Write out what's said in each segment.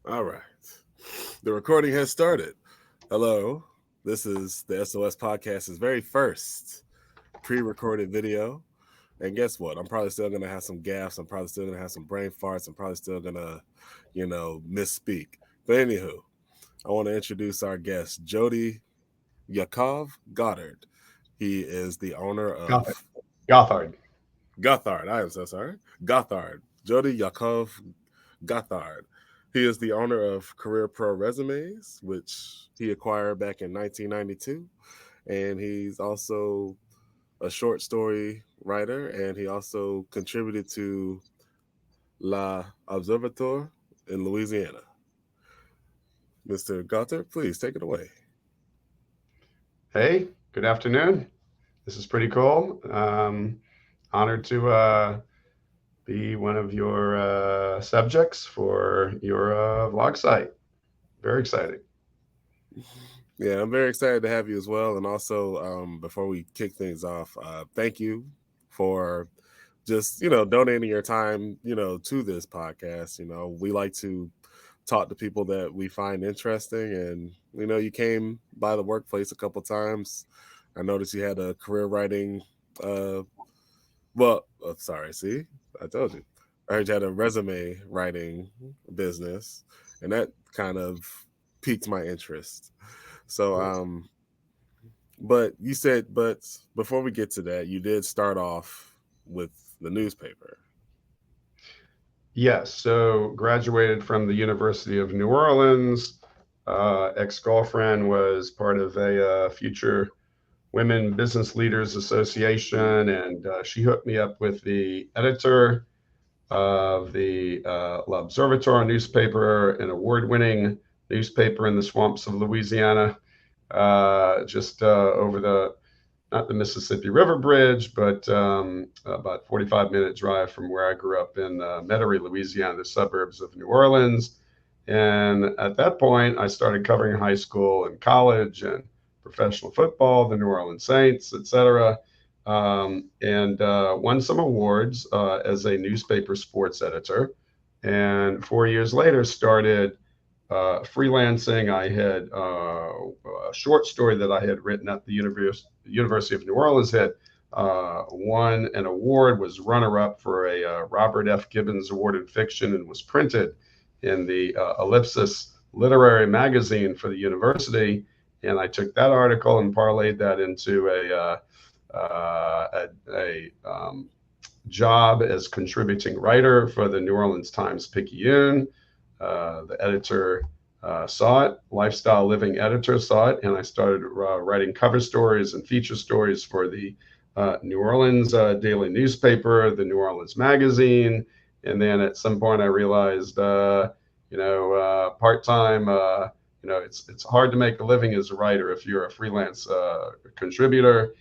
All right. The recording has started. Hello. This is the SOS Podcast's very first pre-recorded video. And guess what? I'm probably still gonna have some gaffes. I'm probably still gonna have some brain farts. I'm probably still gonna, misspeak. But anywho, I want to introduce our guest, Jody Gothard. He is the owner Gothard. of Gothard. Gothard. I am so sorry. Gothard. Jody Gothard. He is the owner of Career Pro Resumes, which he acquired back in 1992. And he's also a short story writer, and he also contributed to La Observatoire in Louisiana. Mr. Gothard, please take it away. Hey, good afternoon. This is pretty cool. Honored to be one of your subjects for your vlog site. Very exciting. Yeah, I'm very excited to have you as well. And also, before we kick things off, thank you for just, donating your time, to this podcast. We like to talk to people that we find interesting. And, you came by the workplace a couple times. I noticed you had a career writing, see, I told you. I heard you had a resume writing business, and that kind of piqued my interest. So, but before we get to that, you did start off with the newspaper. Yes. So graduated from the University of New Orleans. Ex-girlfriend was part of a future Women Business Leaders Association, and she hooked me up with the editor of the L'Observatoire newspaper, an award-winning newspaper in the swamps of Louisiana, just over not the Mississippi River Bridge, but about 45-minute drive from where I grew up in Metairie, Louisiana, the suburbs of New Orleans. And at that point, I started covering high school and college and professional football, the New Orleans Saints, etc., and won some awards as a newspaper sports editor. And 4 years later, started freelancing. I had a short story that I had written at the University of New Orleans, had won an award, was runner-up for a Robert F. Gibbons Award in Fiction, and was printed in the Ellipsis Literary Magazine for the university. And I took that article and parlayed that into a job as contributing writer for the New Orleans Times-Picayune. The editor saw it, lifestyle living editor saw it, and I started writing cover stories and feature stories for the New Orleans daily newspaper, the New Orleans Magazine. And then at some point I realized, part-time, it's hard to make a living as a writer if you're a freelance contributor.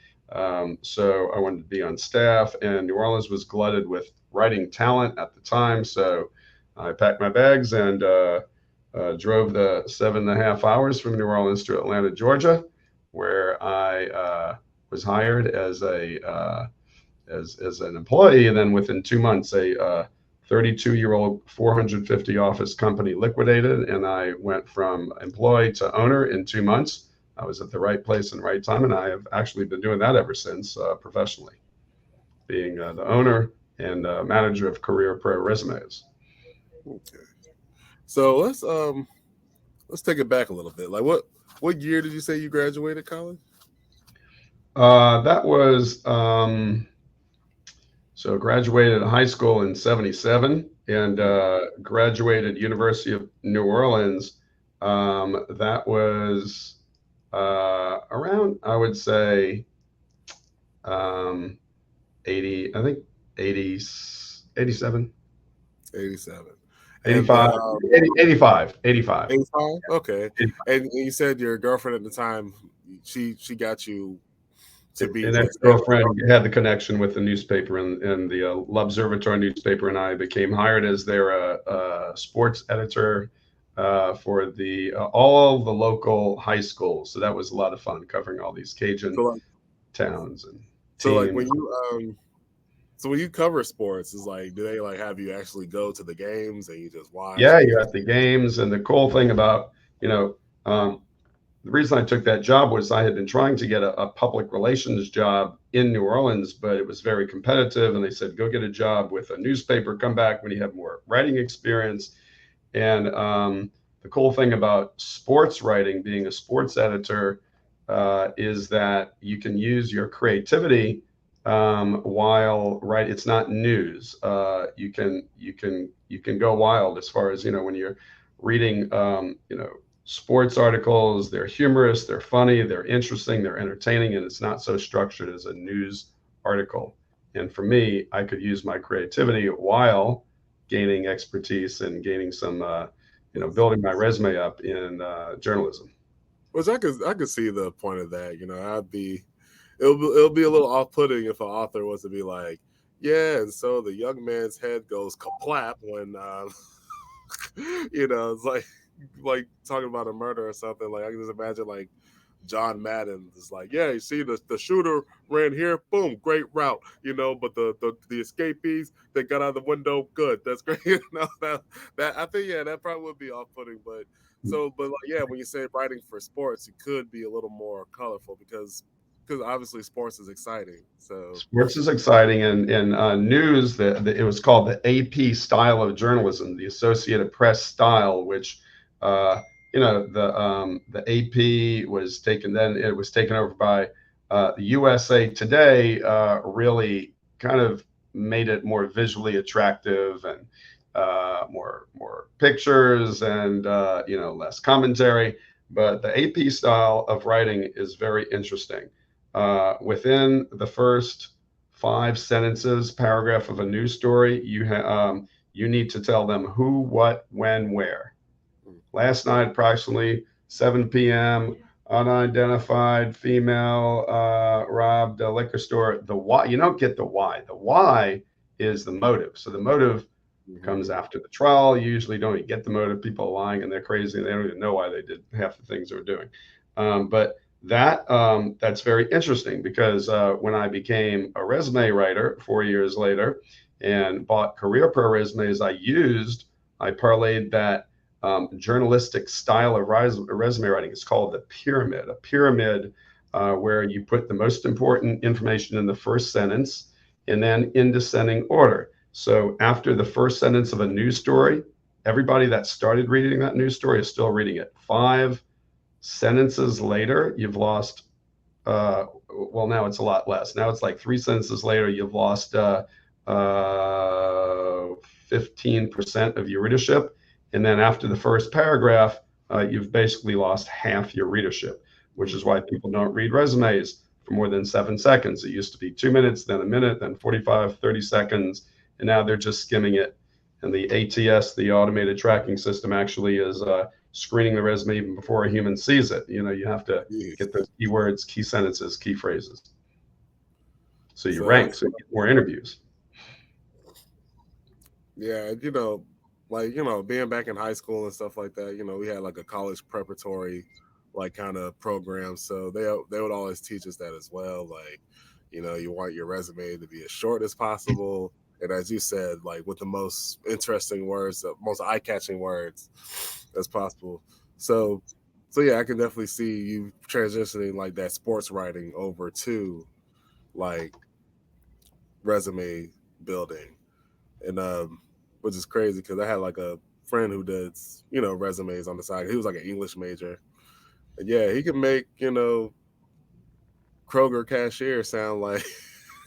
So I wanted to be on staff, and New Orleans was glutted with writing talent at the time. So I packed my bags and drove the 7.5 hours from New Orleans to Atlanta, Georgia, where I was hired as an employee. And then within 2 months, a 32-year-old 450 office company liquidated, and I went from employee to owner in 2 months. I was at the right place and right time, and I have actually been doing that ever since professionally, being the owner and manager of Career Pro Resumes. Okay. So let's take it back a little bit. Like what year did you say you graduated college? That was so graduated high school in 77 and graduated University of New Orleans. That was around, I would say, 80, I think 80, 87. 87. 85, 85. 85? Okay. And you said your girlfriend at the time, she got you to be an ex-girlfriend had the connection with the newspaper and the L'Observatoire newspaper, and I became hired as their sports editor for the all the local high schools. So that was a lot of fun covering all these Cajun towns and teams. So like So when you cover sports, is like, do they like have you actually go to the games and you just watch Yeah, and you you're just at the games, and the cool thing about, you know, the reason I took that job was I had been trying to get a public relations job in New Orleans, but it was very competitive. And they said, go get a job with a newspaper, come back when you have more writing experience. And the cool thing about sports writing, being a sports editor, is that you can use your creativity while right. It's not news. You can go wild as far as when you're reading sports articles. They're humorous, they're funny, they're interesting, they're entertaining, and it's not so structured as a news article. And for me, I could use my creativity while gaining expertise and gaining some building my resume up in journalism. which I could see the point of that. It'll be a little off putting if an author was to be like, yeah, and so the young man's head goes kaplap when it's like talking about a murder or something. Like I can just imagine like John Madden is like, yeah, you see the shooter ran here, boom, great route, but the escapees they got out of the window, good, that's great. That I think that probably would be off putting, but like when you say writing for sports, it could be a little more colorful because obviously sports is exciting. So Sports is exciting, and news. It was called the AP style of journalism, the Associated Press style, which the AP was taken. Then it was taken over by the USA Today. Really kind of made it more visually attractive and more pictures and less commentary. But the AP style of writing is very interesting. Within the first 5 sentences, paragraph of a news story, you need to tell them who, what, when, where. Last night, approximately 7 p.m., unidentified female robbed a liquor store. The why, you don't get the why. The why is the motive. So the motive comes after the trial. You usually don't even get the motive. People are lying and they're crazy and they don't even know why they did half the things they're doing. But that's very interesting because when I became a resume writer 4 years later and bought Career Pro resumes, I parlayed that journalistic style of resume writing. It's called the pyramid, a pyramid where you put the most important information in the first sentence and then in descending order. So after the first sentence of a news story, everybody that started reading that news story is still reading it. 5 sentences later, you've lost, well, now it's a lot less. Now it's like 3 sentences later, you've lost 15% of your readership. And then after the first paragraph, you've basically lost half your readership, which is why people don't read resumes for more than 7 seconds. It used to be 2 minutes, then a minute, then 45, 30 seconds. And now they're just skimming it. And the ATS, the automated tracking system, actually is screening the resume even before a human sees it. You have to get those keywords, key sentences, key phrases. So you rank, so you get more interviews. Yeah, being back in high school and stuff like that, we had like a college preparatory like kind of program. So they would always teach us that as well. Like, you want your resume to be as short as possible. And as you said, like with the most interesting words, the most eye-catching words as possible. So yeah, I can definitely see you transitioning like that sports writing over to like resume building. And which is crazy because I had like a friend who does, resumes on the side. He was like an English major. And yeah, he can make, Kroger cashier sound like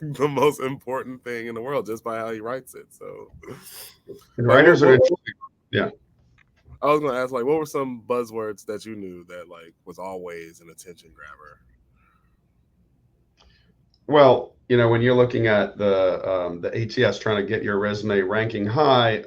the most important thing in the world just by how he writes it. So And like writers are interesting. Yeah. I was gonna ask like what were some buzzwords that you knew that like was always an attention grabber? Well, when you're looking at the ATS trying to get your resume ranking high,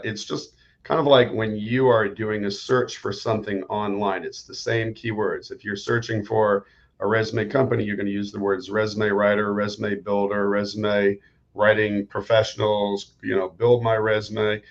it's just kind of like when you are doing a search for something online. It's the same keywords. If you're searching for a resume company, you're going to use the words resume writer, resume builder, resume writing professionals. Build my resume.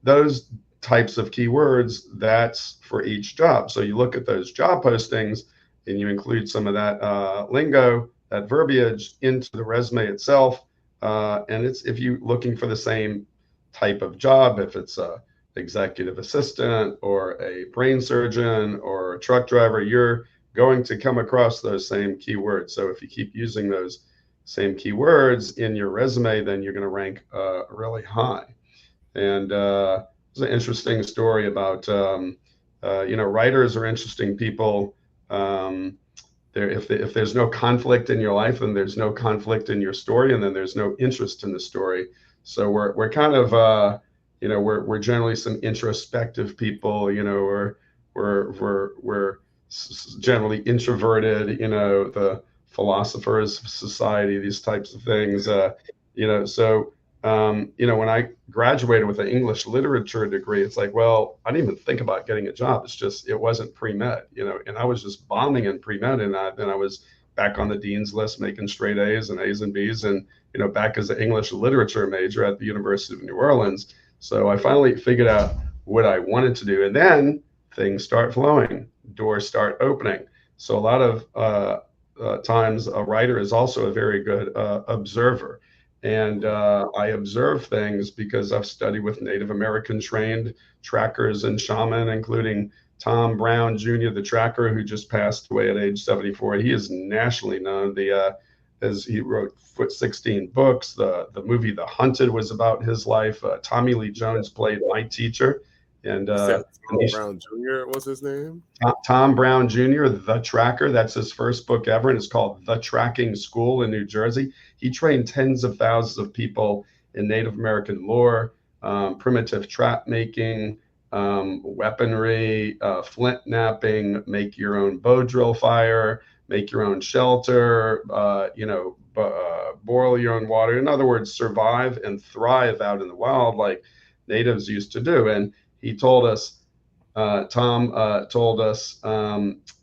Those types of keywords. That's for each job. So you look at those job postings and you include some of that lingo, that verbiage into the resume itself. And it's if you're looking for the same type of job, if it's a executive assistant or a brain surgeon or a truck driver, you're going to come across those same keywords. So if you keep using those same keywords in your resume, then you're going to rank really high. And it's an interesting story about writers are interesting people. If there's no conflict in your life, then there's no conflict in your story, and then there's no interest in the story. So we're kind of we're generally some introspective people. We're generally introverted. The philosophers society, these types of things. So when I graduated with an English literature degree, it's like, well, I didn't even think about getting a job. It's just, it wasn't pre-med, and I was just bombing in pre-med. And then I was back on the dean's list, making straight A's and A's and B's, and, back as an English literature major at the University of New Orleans. So I finally figured out what I wanted to do. And then things start flowing, doors start opening. So a lot of times a writer is also a very good observer. And I observe things because I've studied with Native American trained trackers and shaman, including Tom Brown Jr., the tracker who just passed away at age 74. He is nationally known. As he wrote 16 books. The movie The Hunted was about his life. Tommy Lee Jones played my teacher. And You said Tom Brown Jr. was his name? Tom Brown Jr., The Tracker. That's his first book ever, and it's called The Tracking School in New Jersey. He trained tens of thousands of people in Native American lore, primitive trap making, weaponry, flint napping, make your own bow drill fire, make your own shelter, boil your own water. In other words, survive and thrive out in the wild like natives used to do. And he told us, Tom told us,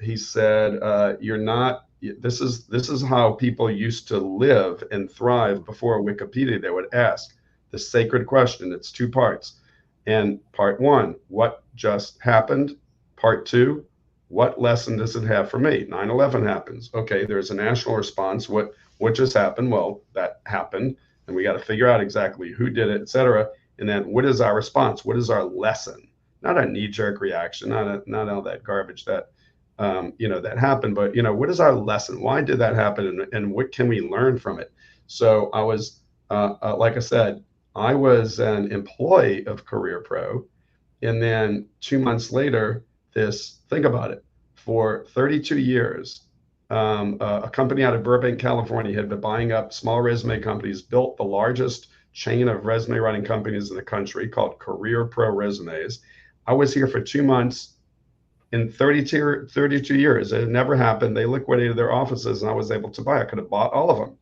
he said, "You're not. This is how people used to live and thrive before Wikipedia. They would ask the sacred question. It's two parts. And part one, what just happened? Part two, what lesson does it have for me? 9/11 happens. Okay, there's a national response. What just happened? Well, that happened, and we got to figure out exactly who did it, etc. And then what is our response? What is our lesson? Not a knee-jerk reaction, not all that garbage that that happened, but what is our lesson? Why did that happen, and what can we learn from it? So I was, like I said, I was an employee of Career Pro, and then 2 months later, think about it, for 32 years, a company out of Burbank, California had been buying up small resume companies, built the largest chain of resume writing companies in the country called Career Pro Resumes. I was here for 2 months in 32 years. It had never happened. They liquidated their offices and I was able to buy. I could have bought all of them,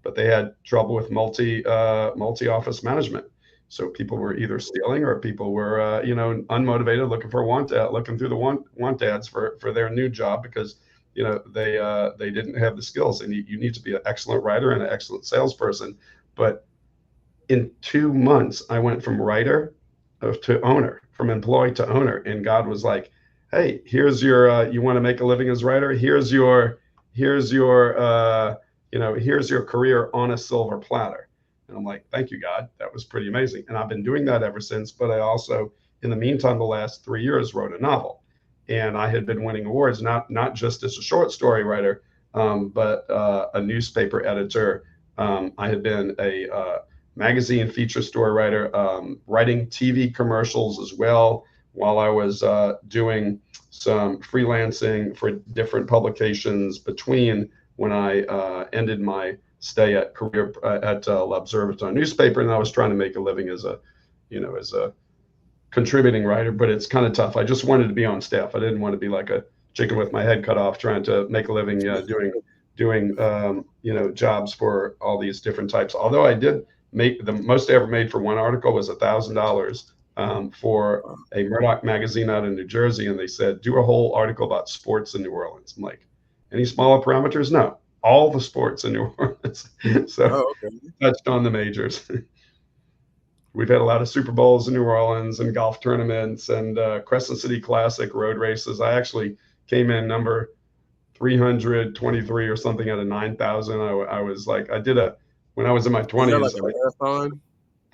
but they had trouble with multi-office management. So people were either stealing or people were, unmotivated, looking through the want ads for their new job because, they didn't have the skills. And you need to be an excellent writer and an excellent salesperson. But in 2 months, I went from writer to owner, from employee to owner. And God was like, hey, here's your, you want to make a living as a writer? Here's your career on a silver platter. And I'm like, thank you, God. That was pretty amazing. And I've been doing that ever since. But I also, in the meantime, the last 3 years, wrote a novel. And I had been winning awards, not just as a short story writer, but a newspaper editor. I had been a magazine feature story writer, writing TV commercials as well, while I was doing some freelancing for different publications between when I ended my stay at L'Observateur newspaper, and I was trying to make a living as a contributing writer. But it's kind of tough. I just wanted to be on staff. I didn't want to be like a chicken with my head cut off trying to make a living doing jobs for all these different types. Although I did make the most I ever made for one article was $1,000 for a Murdoch magazine out in New Jersey, and they said do a whole article about sports in New Orleans. I'm like, any smaller parameters? No, all the sports in New Orleans. So touched on the majors. We've had a lot of Super Bowls in New Orleans and golf tournaments and Crescent City Classic road races. I actually came in number 323 or something out of 9,000. I was like, I did when I was in my Is that like 20s. a marathon?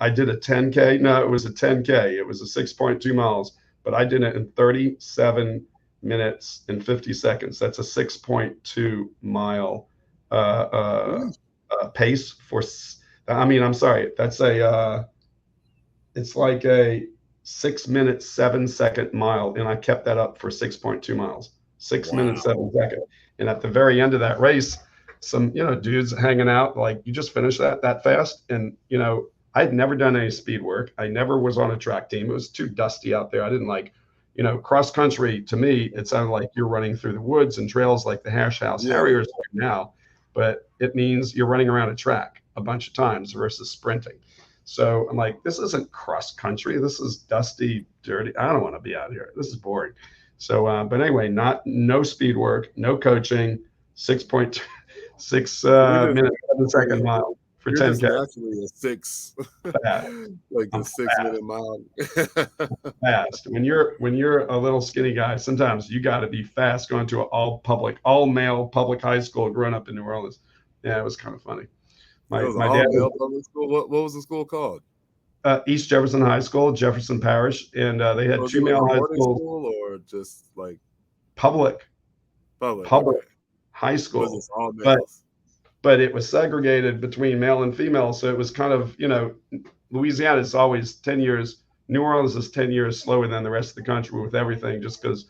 I did a 10K. No, it was a 10K. It was a 6.2 miles, but I did it in 37 minutes and 50 seconds. That's a 6.2 mile uh, uh, Ooh, pace for. I mean, I'm sorry. That's a. It's like a 6 minute 7 second mile, and I kept that up for 6.2 miles. 6 minutes wow. 7 seconds, and at the very end of that race, some dudes hanging out like, you just finished that fast, and I'd never done any speed work. I never was on a track team. It was too dusty out there. I didn't like, cross country. To me, it sounded like you're running through the woods and trails like the Hash House Yeah. Harriers do now, but it means you're running around a track a bunch of times versus sprinting. So I'm like, this isn't cross country. This is dusty, dirty. I don't want to be out here. This is boring. So, but anyway, no speed work, no coaching, 6.6 So you're just minute, 7 second naturally, mile for you're just 10K. naturally a six, Fast. like I'm a 6 minute mile. fast. When you're a little skinny guy, sometimes you got to be fast going to an all male public high school growing up in New Orleans. Yeah, it was kind of funny. It My was my all dad was male public school. What was the school called? East Jefferson High School, Jefferson Parish, and they had Was two it like male a high boarding schools, school or just like public public? public Okay, high but school, it's all but males. it was segregated between male and female, so it was kind of, Louisiana is always 10 years. New Orleans is 10 years slower than the rest of the country with everything, just because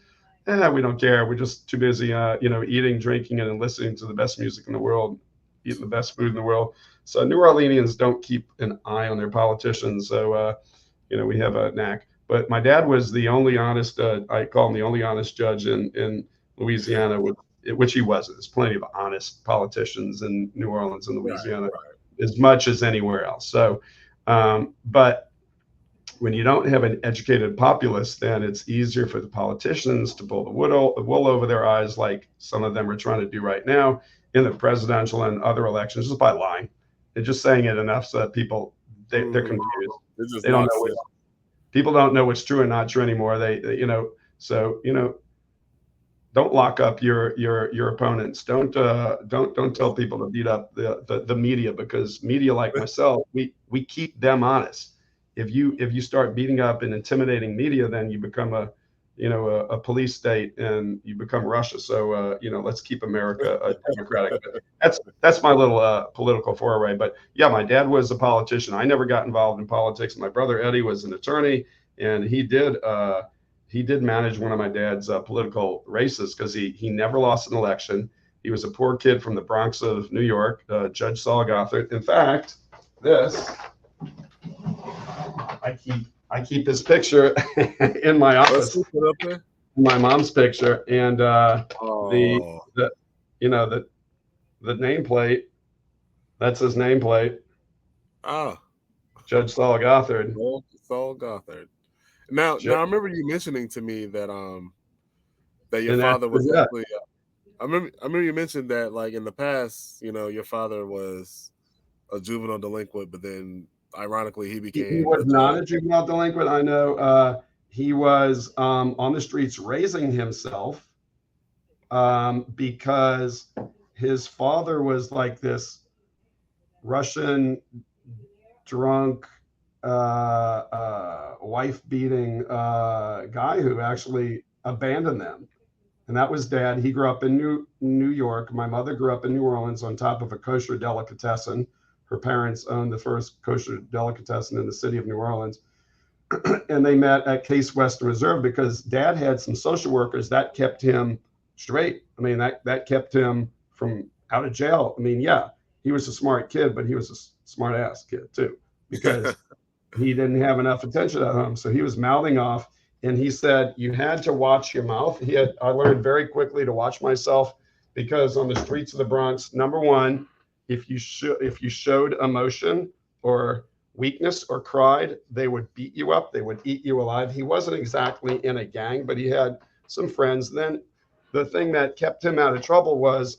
we don't care. We're just too busy, eating, drinking, and listening to the best music in the world, eating the best food in the world. So New Orleanians don't keep an eye on their politicians. So we have a knack. But my dad was the only honest. I call him the only honest judge in Louisiana, which he was. There's plenty of honest politicians in New Orleans and Right, Louisiana, right. as much as anywhere else. So, but when you don't have an educated populace, then it's easier for the politicians to pull the wool over their eyes, like some of them are trying to do right now in the presidential and other elections, just by lying. They're just saying it enough so that people they're Hmm. confused. It just They don't locks know in. people don't know what's true and not true anymore. So don't lock up your opponents. Don't tell people to beat up the media, because media like myself, we keep them honest. If you start beating up and intimidating media, then you become a police state, and you become Russia. So let's keep America democratic. But that's my little political foray. But yeah, my dad was a politician. I never got involved in politics. My brother Eddie was an attorney, and he did manage one of my dad's political races, because he never lost an election. He was a poor kid from the Bronx of New York, Judge Saul Gothard. In fact, this I keep his picture in my Let's office, keep it up there. my mom's picture, and the Oh, the you know the nameplate. That's his nameplate, ah, Judge Saul Gothard. well, Saul Gothard. Now, I remember you mentioning to me that your And father after was that, actually. I remember you mentioned that like in the past, your father was a juvenile delinquent, but then ironically he he became was a not judge. a juvenile delinquent. I know he was on the streets raising himself, because his father was like this Russian drunk, wife beating guy who actually abandoned them. And that was dad. He grew up in New York. My mother grew up in New Orleans on top of a kosher delicatessen. Her parents owned the first kosher delicatessen in the city of New Orleans. And they met at Case Western Reserve because dad had some social workers that kept him straight. I mean, that kept him from out of jail. I mean, yeah, he was a smart kid, but he was a smart ass kid too, because he didn't have enough attention at home. So he was mouthing off. And he said, you had to watch your mouth. I learned very quickly to watch myself, because on the streets of the Bronx, number one, if you showed emotion or weakness or cried, they would beat you up. They would eat you alive. He wasn't exactly in a gang, but he had some friends. Then the thing that kept him out of trouble was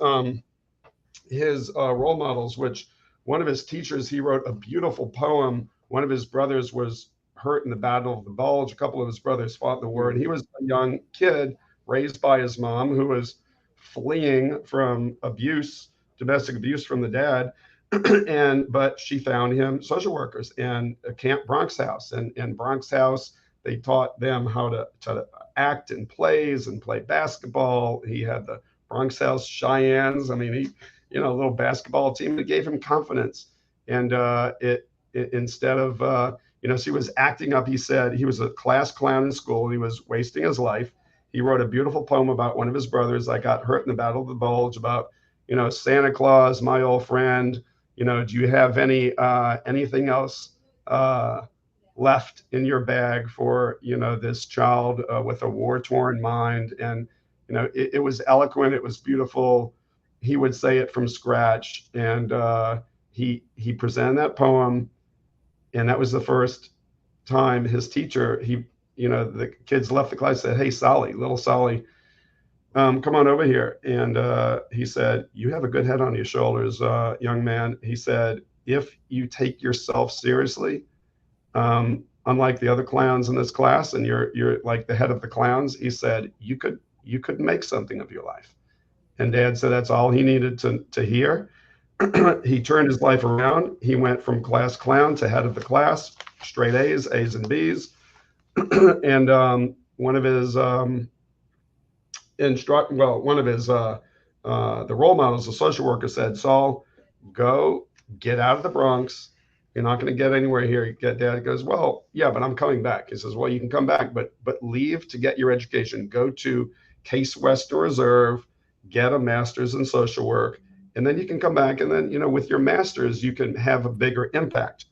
his role models, which one of his teachers, he wrote a beautiful poem. One of his brothers was hurt in the Battle of the Bulge. A couple of his brothers fought in the war. And he Mhm. was a young kid raised by his mom, who was fleeing from abuse, domestic abuse from the dad. But she found him social workers in Camp Bronx House, and in Bronx House they taught them how to act in plays and play basketball. He had the Bronx House Cheyennes. I mean, a little basketball team. It gave him confidence, and it instead of she was acting up. He said he was a class clown in school. He was wasting his life. He wrote a beautiful poem about one of his brothers that got hurt in the Battle of the Bulge, about Santa Claus, my old friend. Do you have anything else left in your bag for this child with a war-torn mind? And it was eloquent. It was beautiful. He would say it from scratch, and he presented that poem, and that was the first time his teacher, the kids left the class, said, "Hey, Solly, little Solly, come on over here." And he said, "You have a good head on your shoulders, young man." He said, "If you take yourself seriously, unlike the other clowns in this class, and you're like the head of the clowns," he said, you could make something of your life." And Dad said that's all he needed to hear. He turned his life around. He went from class clown to head of the class, straight A's, A's and B's. And one of his the role models, the social worker, said, "Saul, go get out of the Bronx. You're not going to get anywhere here." Dad goes, "Well, yeah, but I'm coming back." He says, "Well, you can come back, but leave to get your education. Go to Case Western Reserve, get a master's in social work, and then you can come back. And then, with your master's, you can have a bigger impact."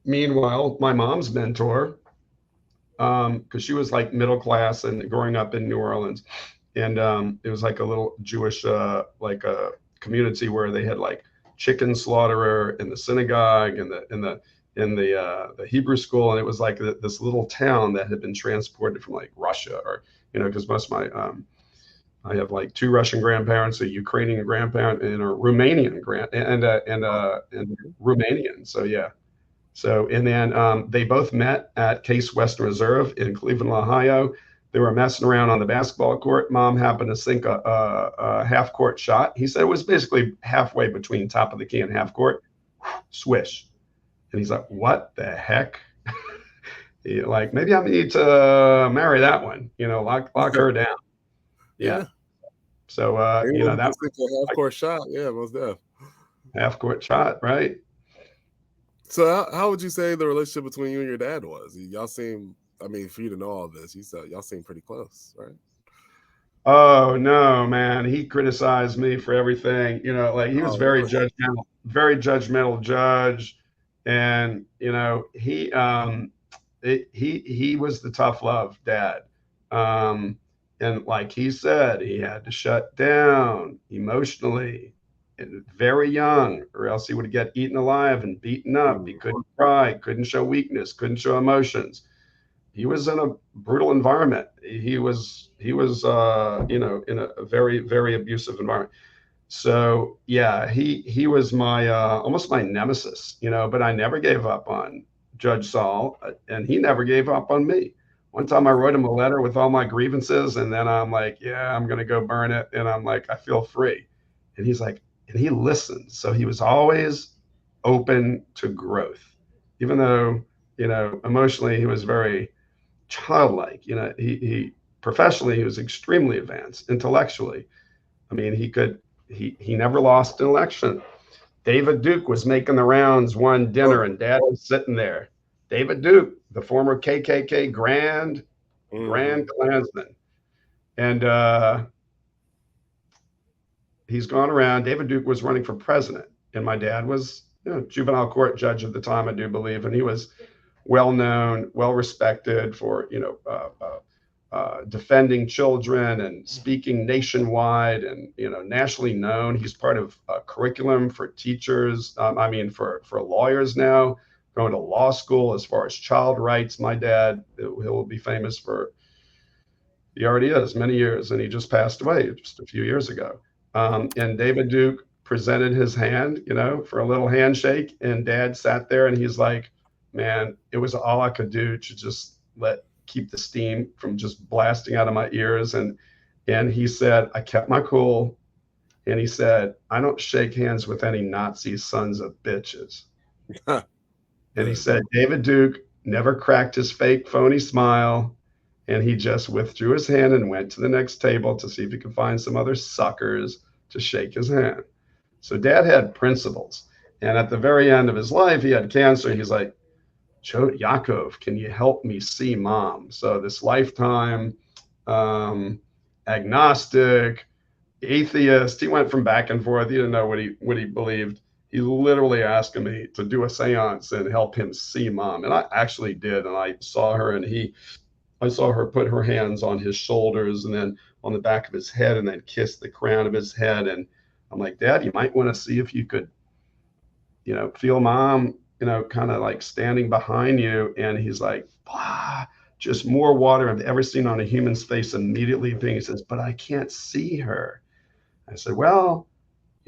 Meanwhile, my mom's mentor, because she was like middle class and growing up in New Orleans, and it was like a little Jewish like a community where they had like chicken slaughterer in the synagogue and the Hebrew school, and it was like this little town that had been transported from like Russia, or because most of my I have like two Russian grandparents, a Ukrainian grandparent, and a Romanian and Romanian. So yeah. So, and then they both met at Case Western Reserve in Cleveland, Ohio. They were messing around on the basketball court. Mom happened to sink a half-court shot. He said it was basically halfway between top of the key and half court. Swish. And he's like, "What the heck?" Like, maybe I need to marry that one. Lock her down. Yeah. So, that was half court shot. Yeah, most definitely. Half-court shot, right? So how would you say the relationship between you and your dad was? Y'all seem, for you to know all this, you said y'all seem pretty close, right? Oh no, man. He criticized me for everything. Like he was Really? very judgmental judge. And he was the tough love dad. And like he said, he had to shut down emotionally and very young, or else he would get eaten alive and beaten up. He couldn't cry, couldn't show weakness, couldn't show emotions. He was in a brutal environment. He was in a very, very abusive environment. So yeah, he was my almost my nemesis, but I never gave up on Judge Saul, and he never gave up on me. One time I wrote him a letter with all my grievances, and then I'm like, "Yeah, I'm gonna go burn it," and I'm like, "I feel free," and he's like, and he listened. So he was always open to growth, even though emotionally he was very childlike. He professionally he was extremely advanced. Intellectually, he never lost an election. David Duke was making the rounds one dinner, and Dad was sitting there. David Duke, the former KKK Grand Klansman, and he's gone around. David Duke was running for president, and my dad was juvenile court judge at the time, I do believe, and he was well known, well respected for defending children and speaking nationwide, and nationally known. He's part of a curriculum for teachers. For lawyers now, going to law school as far as child rights. My dad, he'll be famous for. He already is many years, and he just passed away just a few years ago. And David Duke presented his hand, for a little handshake, and Dad sat there, and he's like, "Man, it was all I could do to just keep the steam from just blasting out of my ears." And he said, "I kept my cool. And he said, I don't shake hands with any Nazi sons of bitches. And he Good. said, David Duke never cracked his fake phony smile. And he just withdrew his hand and went to the next table to see if he could find some other suckers to shake his hand. So dad had principles. And at the very end of his life, he had cancer. He's like, Yaakov, can you help me see mom? So this lifetime um, agnostic, atheist, he went from back and forth. He didn't know what he believed. He literally asked me to do a seance and help him see mom. And I actually did. And I saw her and I saw her put her hands on his shoulders and then on the back of his head and then kiss the crown of his head. And I'm like, Dad, you might want to see if you could, feel mom, kind of like standing behind you. And he's like, blah, just more water I've ever seen on a human's face immediately. He says, but I can't see her. I said, well,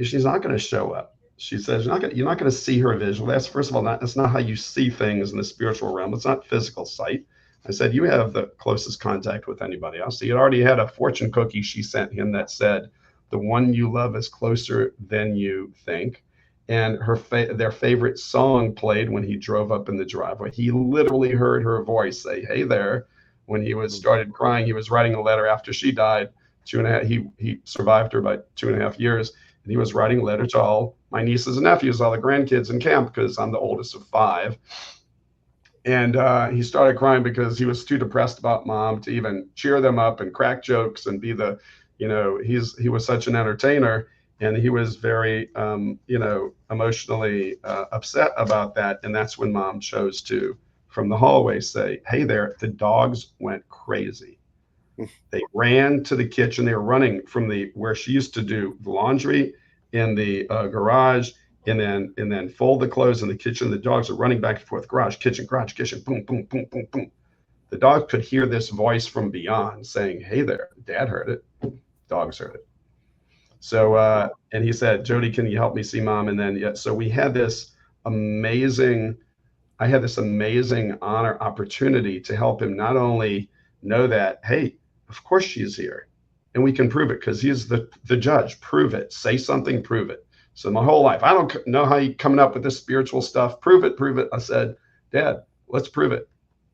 she's not going to show up. She says, you're not going to see her visually. That's, first of all, that's not how you see things in the spiritual realm. It's not physical sight. I said, you have the closest contact with anybody else. He had already had a fortune cookie she sent him that said, the one you love is closer than you think. And their favorite song played when he drove up in the driveway. He literally heard her voice say, hey there. When he started crying, he was writing a letter after she died. He survived her by 2.5 years. And he was writing a letter to all my nieces and nephews, all the grandkids in camp, because I'm the oldest of 5. And he started crying because he was too depressed about mom to even cheer them up and crack jokes and be he was such an entertainer. And he was very, emotionally upset about that. And that's when mom chose to, from the hallway, say, hey there, the dogs went crazy. They ran to the kitchen. They were running from where she used to do the laundry in the garage, and then fold the clothes in the kitchen. The dogs are running back and forth, garage, kitchen, boom, boom, boom, boom, boom. The dog could hear this voice from beyond saying, hey there, Dad heard it. Dogs heard it. So, and he said, Jody, can you help me see mom? And then, so we had this amazing honor opportunity to help him not only know that, hey, of course she's here and we can prove it because he's the judge. Prove it. Say something, prove it. So my whole life, I don't know how you coming up with this spiritual stuff. Prove it, prove it. I said, Dad, let's prove it.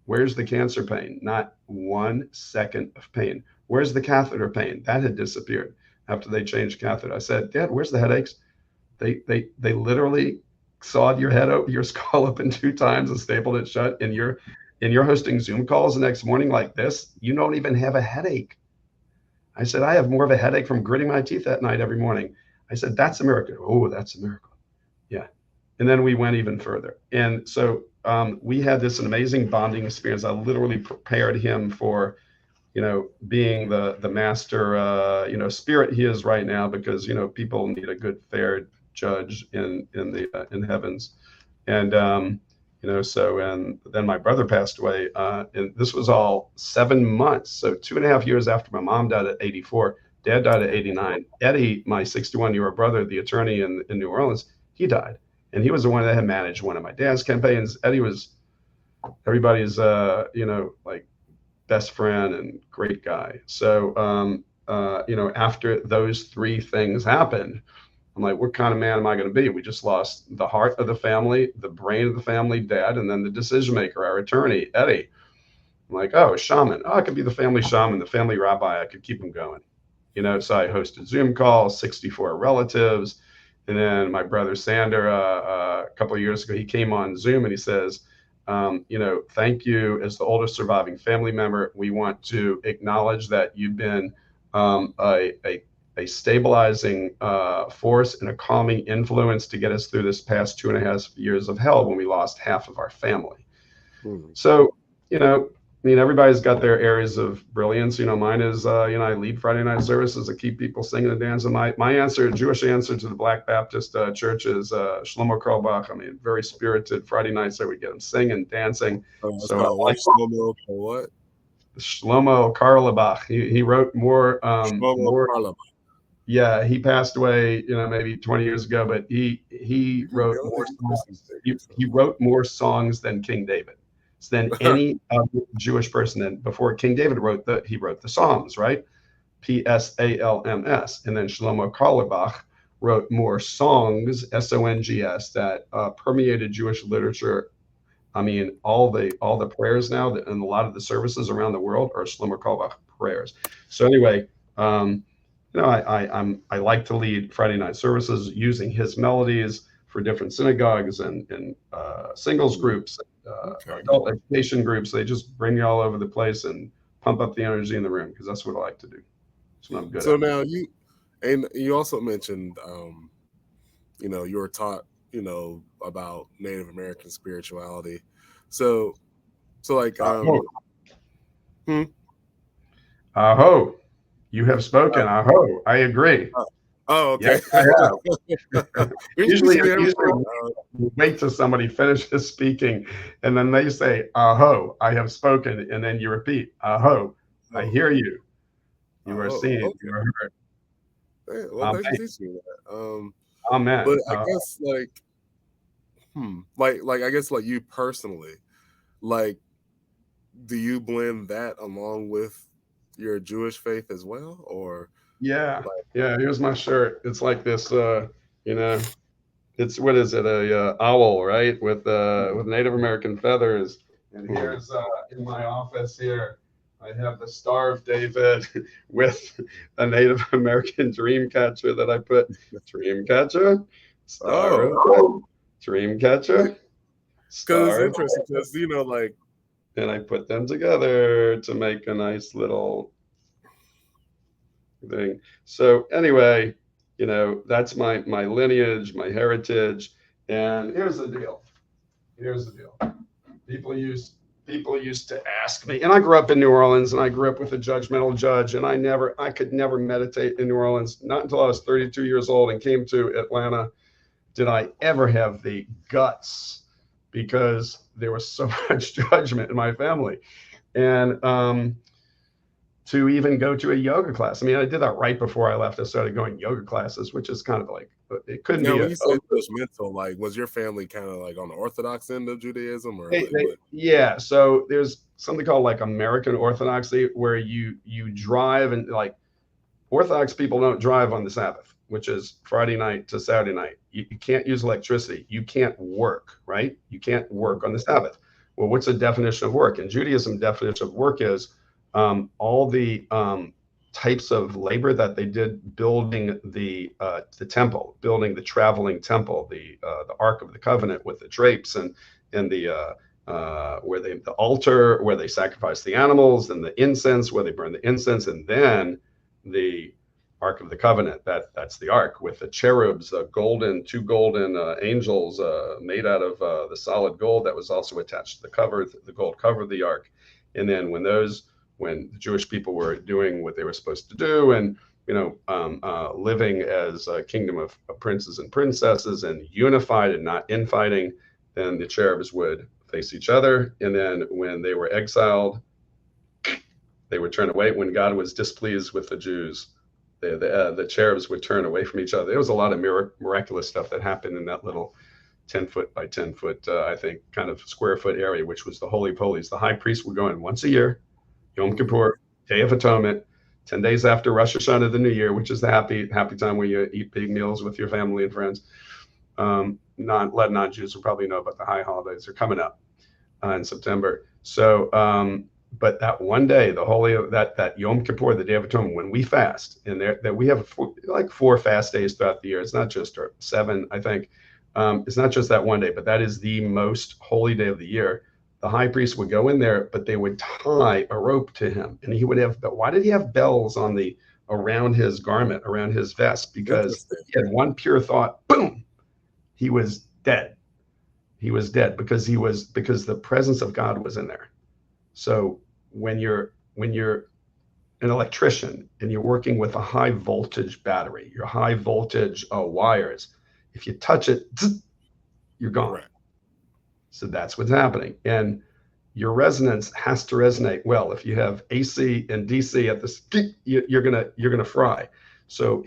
Where's the cancer pain? Not 1 second of pain. Where's the catheter pain? That had disappeared after they changed catheter. I said, Dad, where's the headaches? They literally sawed your skull open 2 times and stapled it shut. And you're hosting Zoom calls the next morning like this. You don't even have a headache. I said, I have more of a headache from gritting my teeth at night every morning. I said, that's a miracle. Oh, that's a miracle. Yeah. And then we went even further. And so we had this amazing bonding experience. I literally prepared him for, being the master, spirit he is right now, because, people need a good, fair judge in heavens. And, and then my brother passed away. And this was all 7 months. So 2.5 years after my mom died at 84, Dad died at 89. Eddie, my 61-year-old brother, the attorney in New Orleans, he died. And he was the one that had managed one of my dad's campaigns. Eddie was everybody's, like best friend and great guy. So, after those 3 things happened, I'm like, what kind of man am I going to be? We just lost the heart of the family, the brain of the family, Dad, and then the decision maker, our attorney, Eddie. I'm like, oh, shaman. Oh, I could be the family shaman, the family rabbi. I could keep him going. So I hosted Zoom calls, 64 relatives. And then my brother Sander, a couple of years ago, he came on Zoom and he says, thank you as the oldest surviving family member. We want to acknowledge that you've been a stabilizing force and a calming influence to get us through this past 2.5 years of hell when we lost half of our family. So, everybody's got their areas of brilliance. Mine is, I lead Friday night services that keep people singing and dancing. My answer, Jewish answer to the Black Baptist church is Shlomo Karlbach. Very spirited Friday nights that we get them singing, dancing. So Shlomo what? Shlomo Karlbach. He wrote more. Karlbach. Yeah, he passed away, maybe 20 years ago, but he wrote more songs. He wrote more songs than King David. Than any Jewish person. And before King David he wrote the Psalms, right? Psalms. And then Shlomo Carlebach wrote more songs, songs, that permeated Jewish literature. I mean, all the prayers now and a lot of the services around the world are Shlomo Carlebach prayers. So anyway, I like to lead Friday night services using his melodies for different synagogues and singles groups, Okay. adult education groups. They just bring you all over the place and pump up the energy in the room because that's what I like to do. That's what I'm good So at. now you also mentioned, you were taught, about Native American spirituality. So, like, Aho, hmm? aho, you have Uh, spoken. Aho, I agree. oh, Yes, okay. I have. You're Usually, teaching me usually everything. we wait till somebody finishes speaking, and then they say, "Aho, I have spoken," and then you repeat, "Aho, I Oh, hear you. You are oh, seen. okay. You are heard." Well, thanks for Amen. teaching me that. But Amen. I guess, like, I guess, like, you personally, like, do you blend that along with your Jewish faith as well, or Yeah, like? yeah. Here's my shirt. It's like this. You know, it's what is it? A owl, right? With Native American feathers. And Mhm. here's in my office here, I have the Star of David with a Native American dream catcher that I put dream catcher, Star of Oh, David, dream catcher, because it's Star of interesting, David. because like, And I put them together to make a nice little thing. So anyway, that's my lineage, my heritage. And here's the deal. Here's the deal. People used people used to ask me, and I grew up in New Orleans, and I grew up with a judgmental judge, and I could never meditate in New Orleans. Not until I was 32 years old and came to Atlanta did I ever have the guts, because there was so much judgment in my family. And to even go to a yoga class. I mean, I did that right before I left. I started going yoga classes, which is kind of like, it couldn't now be when a, you say judgmental, like, was your family kind of like on the Orthodox end of Judaism, or like what? yeah. So there's something called like American Orthodoxy, where you drive, and like Orthodox people don't drive on the Sabbath, which is Friday night to Saturday night. You can't use electricity. You can't work, right? You can't work on the Sabbath. Well, what's the definition of work? In Judaism, definition of work is all the types of labor that they did building the temple, building the traveling temple, the Ark of the Covenant with the drapes and the where the altar where they sacrifice the animals, and the incense where they burn the incense, and then the Ark of the Covenant. That's the Ark with the cherubs, two golden angels made out of the solid gold that was also attached to the cover, the gold cover of the Ark. And then when the Jewish people were doing what they were supposed to do, and living as a kingdom of princes and princesses and unified and not infighting, then the cherubs would face each other. And then when they were exiled, they would turn away. When God was displeased with the Jews, the cherubs would turn away from each other. There was a lot of miraculous stuff that happened in that little 10-foot by 10-foot, I think, kind of square foot area, which was the Holy of Holies. The high priest would go in once a year, Yom Kippur, Day of Atonement, 10 days after Rosh Hashanah, the New Year, which is the happy time where you eat big meals with your family and friends. Non-Jews will probably know about the high holidays. They're coming up in September. So, but that one day, the holy that Yom Kippur, the Day of Atonement, when we fast, and that we have like 4 fast days throughout the year. It's not just 7, I think. It's not just that one day, but that is the most holy day of the year. The high priest would go in there, but they would tie a rope to him, and he would have. Why did he have bells around his garment, around his vest? Because Interesting. he had one pure thought. Boom, he was dead. He was dead because the presence of God was in there. So when you're an electrician and you're working with a high voltage battery, your high voltage wires, if you touch it, you're gone. Right. So that's what's happening. And your resonance has to resonate well. If you have AC and DC at the, you're gonna fry. So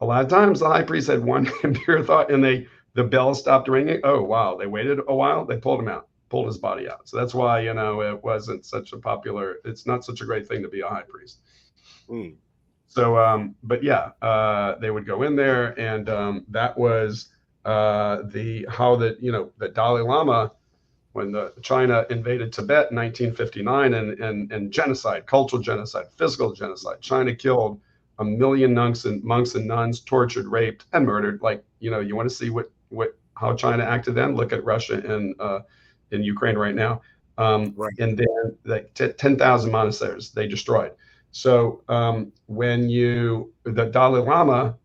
a lot of times the high priest had one pure thought, and the bell stopped ringing. Oh wow! They waited a while. They pulled him out, pulled his body out. So that's why it wasn't such a popular. It's not such a great thing to be a high priest. Mm. But yeah, they would go in there, and that was the how that the Dalai Lama, when the China invaded Tibet in 1959, and genocide, cultural genocide, physical genocide. China killed 1 million monks and nuns, tortured, raped, and murdered. Like, you want to see what how China acted then? Look at Russia and in Ukraine right now. Right. And then like 10,000 monasteries they destroyed. So when the Dalai Lama,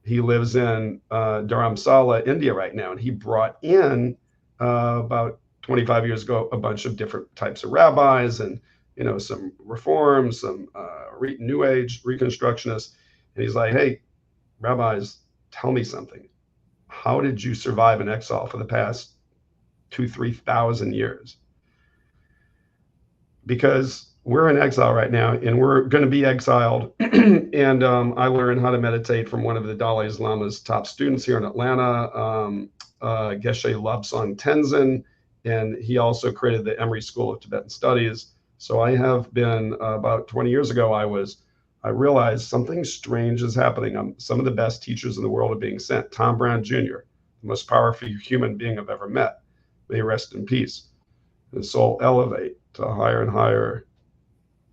he lives in Dharamsala, India right now, and he brought in about 25 years ago a bunch of different types of rabbis, and some reforms, some New Age Reconstructionists, and he's like, "Hey, rabbis, tell me something. How did you survive in exile for the past 2-3 thousand years? Because we're in exile right now, and we're going to be exiled." And I learned how to meditate from one of the Dalai Lama's top students here in Atlanta, Geshe Lobsang Tenzen, and he also created the Emory School of Tibetan Studies. So I have been about 20 years ago. I realized something strange is happening. Some of the best teachers in the world are being sent. Tom Brown Jr., the most powerful human being I've ever met. May he rest in peace. His soul elevate to higher and higher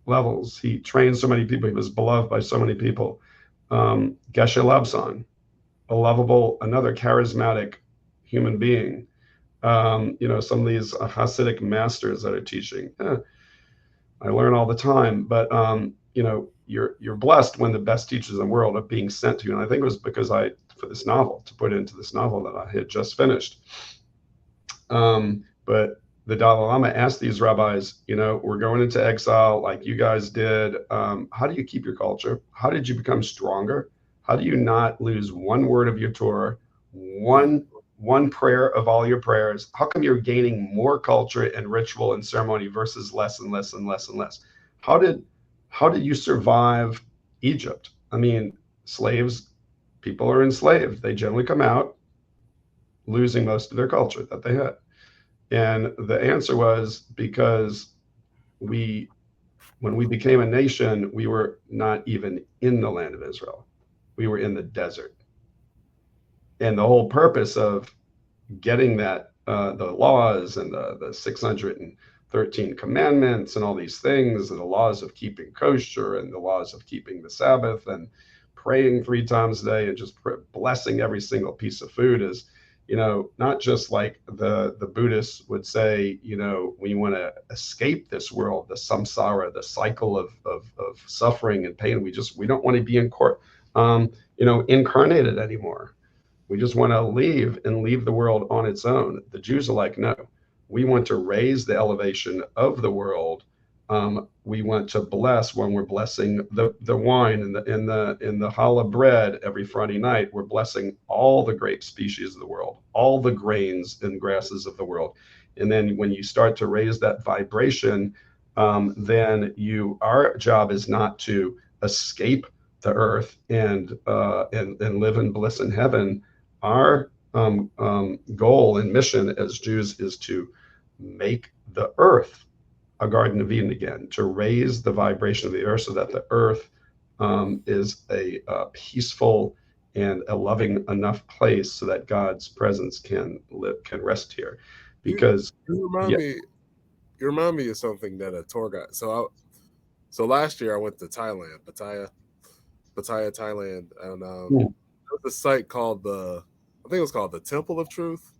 levels. He trained so many people. He was beloved by so many people. Geshe Lobsang, a lovable, another charismatic human being. Some of these Hasidic masters that are teaching. I learn all the time, but you're blessed when the best teachers in the world are being sent to you. And I think it was because for this novel, to put into this novel that I had just finished. But the Dalai Lama asked these rabbis, we're going into exile like you guys did. How do you keep your culture? How did you become stronger? How do you not lose one word of your Torah, one prayer of all your prayers? How come you're gaining more culture and ritual and ceremony versus less and less and less and less? How did you survive Egypt? I mean, slaves, people are enslaved. They generally come out losing most of their culture that they had. And the answer was because when we became a nation, we were not even in the land of Israel. We were in the desert. And the whole purpose of getting that, the laws and the 613 commandments and all these things, and the laws of keeping kosher and the laws of keeping the Sabbath and praying 3 times a day and just blessing every single piece of food is, not just like the Buddhists would say, when you want to escape this world, the samsara, the cycle of suffering and pain, we don't want to be incarnated anymore. We just want to leave the world on its own. The Jews are like, no, we want to raise the elevation of the world. We want to bless when we're blessing the wine and the challah bread every Friday night. We're blessing all the grape species of the world, all the grains and grasses of the world. And then when you start to raise that vibration, then our job is not to escape the earth and live in bliss in heaven. Our goal and mission as Jews is to make the earth a Garden of Eden again, to raise the vibration of the earth so that the earth is a peaceful and a loving enough place so that God's presence can rest here. Because you remind yeah, me. You remind me of something that a tour guide. So last year I went to Thailand, Pattaya, Thailand, and there was a site called I think it was called the Temple of Truth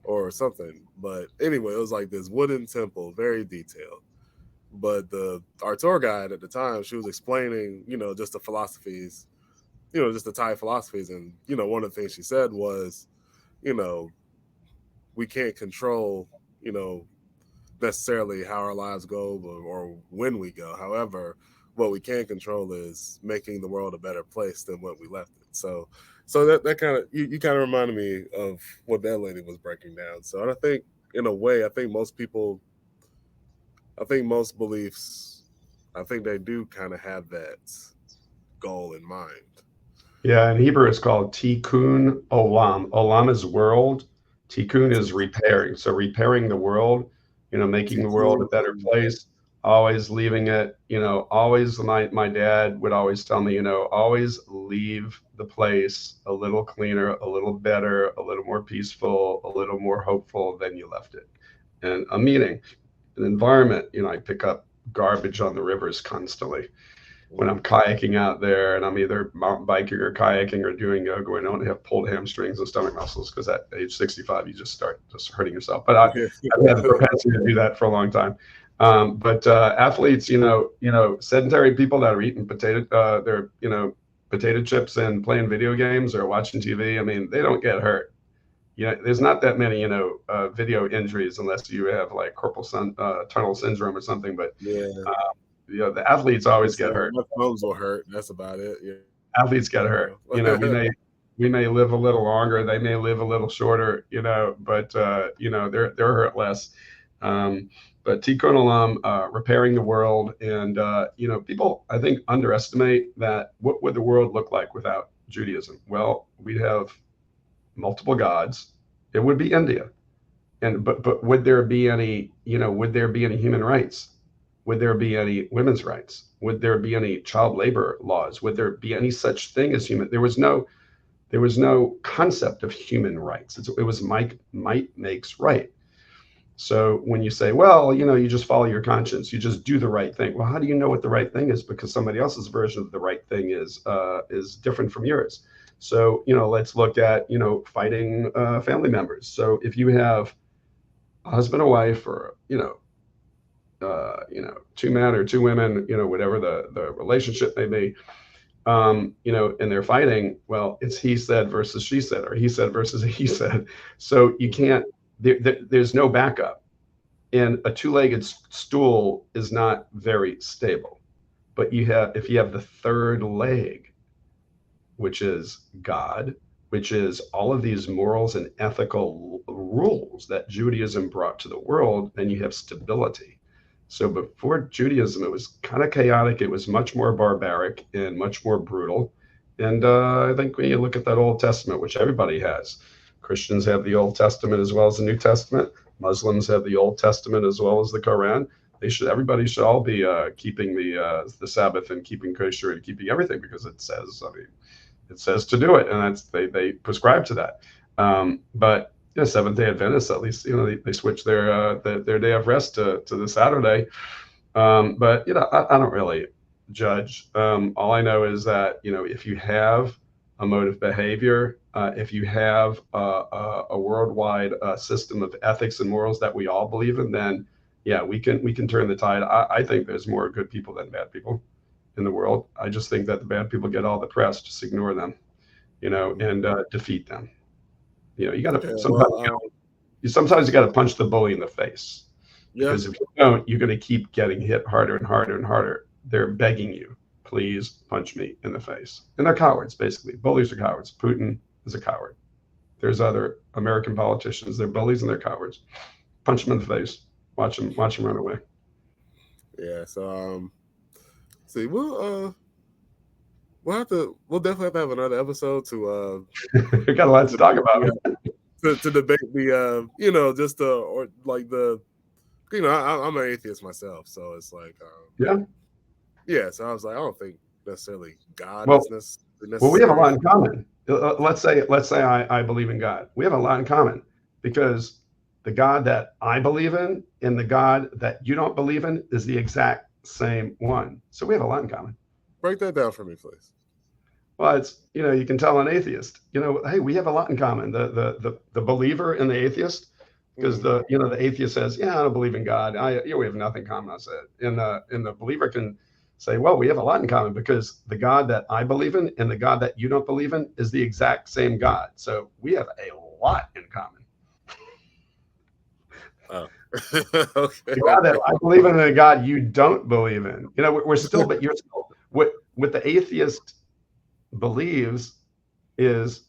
or something. But anyway, it was like this wooden temple, very detailed. But our tour guide at the time, she was explaining, just the philosophies, just the Thai philosophies, and one of the things she said was, you know, we can't control, necessarily how our lives go or when we go. However, what we can control is making the world a better place than what we left it. So that kind of you kind of reminded me of what that lady was breaking down. So and I think in a way, I think most beliefs, I think they do kind of have that goal in mind. yeah, in Hebrew it's called tikkun olam. Olam is world. Tikkun is repairing. So repairing the world, making the world a better place. always leaving it, always my dad would always tell me, always leave the place a little cleaner, a little better, a little more peaceful, a little more hopeful than you left it. And a meeting, an environment, I pick up garbage on the rivers constantly. When I'm kayaking out there and I'm either mountain biking or kayaking or doing yoga, I don't have pulled hamstrings and stomach muscles because at age 65, you just start just hurting yourself. But I've had the propensity to do that for a long time. But athletes, sedentary people that are eating potato chips and playing video games or watching TV. I mean, they don't get hurt. There's not that many, video injuries unless you have like tunnel syndrome or something. But Yeah. the athletes always get hurt. My thumbs will hurt. That's about it. Yeah. Athletes get hurt. We may live a little longer. They may live a little shorter. But they're hurt less. But Tikkun Olam, repairing the world, and people I think underestimate that. What would the world look like without Judaism? Well, we'd have multiple gods. It would be India, but would there be any human rights? Would there be any women's rights? Would there be any child labor laws? Would there be any such thing as human? There was no concept of human rights. It was might makes right. So when you say, well, you just follow your conscience, you just do the right thing. Well, how do you know what the right thing is? Because somebody else's version of the right thing is different from yours. So, let's look at, fighting family members. So if you have a husband or wife, or, two men or two women, whatever the relationship may be, and they're fighting, well, it's he said versus she said, or he said versus he said. So you can't, there's no backup. And a two-legged stool is not very stable. But if you have the third leg, which is God, which is all of these morals and ethical rules that Judaism brought to the world, then you have stability. So before Judaism, it was kind of chaotic. It was much more barbaric and much more brutal. And I think when you look at that Old Testament, which everybody has, Christians have the Old Testament as well as the New Testament. Muslims have the Old Testament as well as the Quran. Everybody should all be keeping the Sabbath and keeping kosher and keeping everything, because it says to do it, and they prescribe to that. But Seventh-day Adventists, at least, they switch their day of rest to the Saturday. But I don't really judge. All I know is that if you have a mode of behavior, if you have a worldwide system of ethics and morals that we all believe in, then we can turn the tide. I think there's more good people than bad people in the world. I just think that the bad people get all the press. Just ignore them, and defeat them. You got to sometimes you got to punch the bully in the face, because if you don't, you're going to keep getting hit harder and harder and harder. They're begging you, please punch me in the face, and they're cowards. Basically, bullies are cowards. Putin is a coward. There's other American politicians. They're bullies and they're cowards. Punch them in the face. Watch them run away. Yeah. So see, we'll definitely have to have another episode to we got a lot to talk about. To debate the or like the I'm an atheist myself, so it's like so I was like, I don't think necessarily God is necessary. Well, we have a lot in common. Let's say I believe in God. We have a lot in common, because the God that I believe in and the God that you don't believe in is the exact same one. So we have a lot in common. Break that down for me, please. Well, it's you can tell an atheist, hey, we have a lot in common. The believer and the atheist, because the atheist says, I don't believe in God. We have nothing in common. I said, and the believer can say, well, we have a lot in common, because the God that I believe in and the God that you don't believe in is the exact same God. So we have a lot in common. Oh. Okay. The God that I believe in and the God you don't believe in. We're still, but you're still, what the atheist believes is,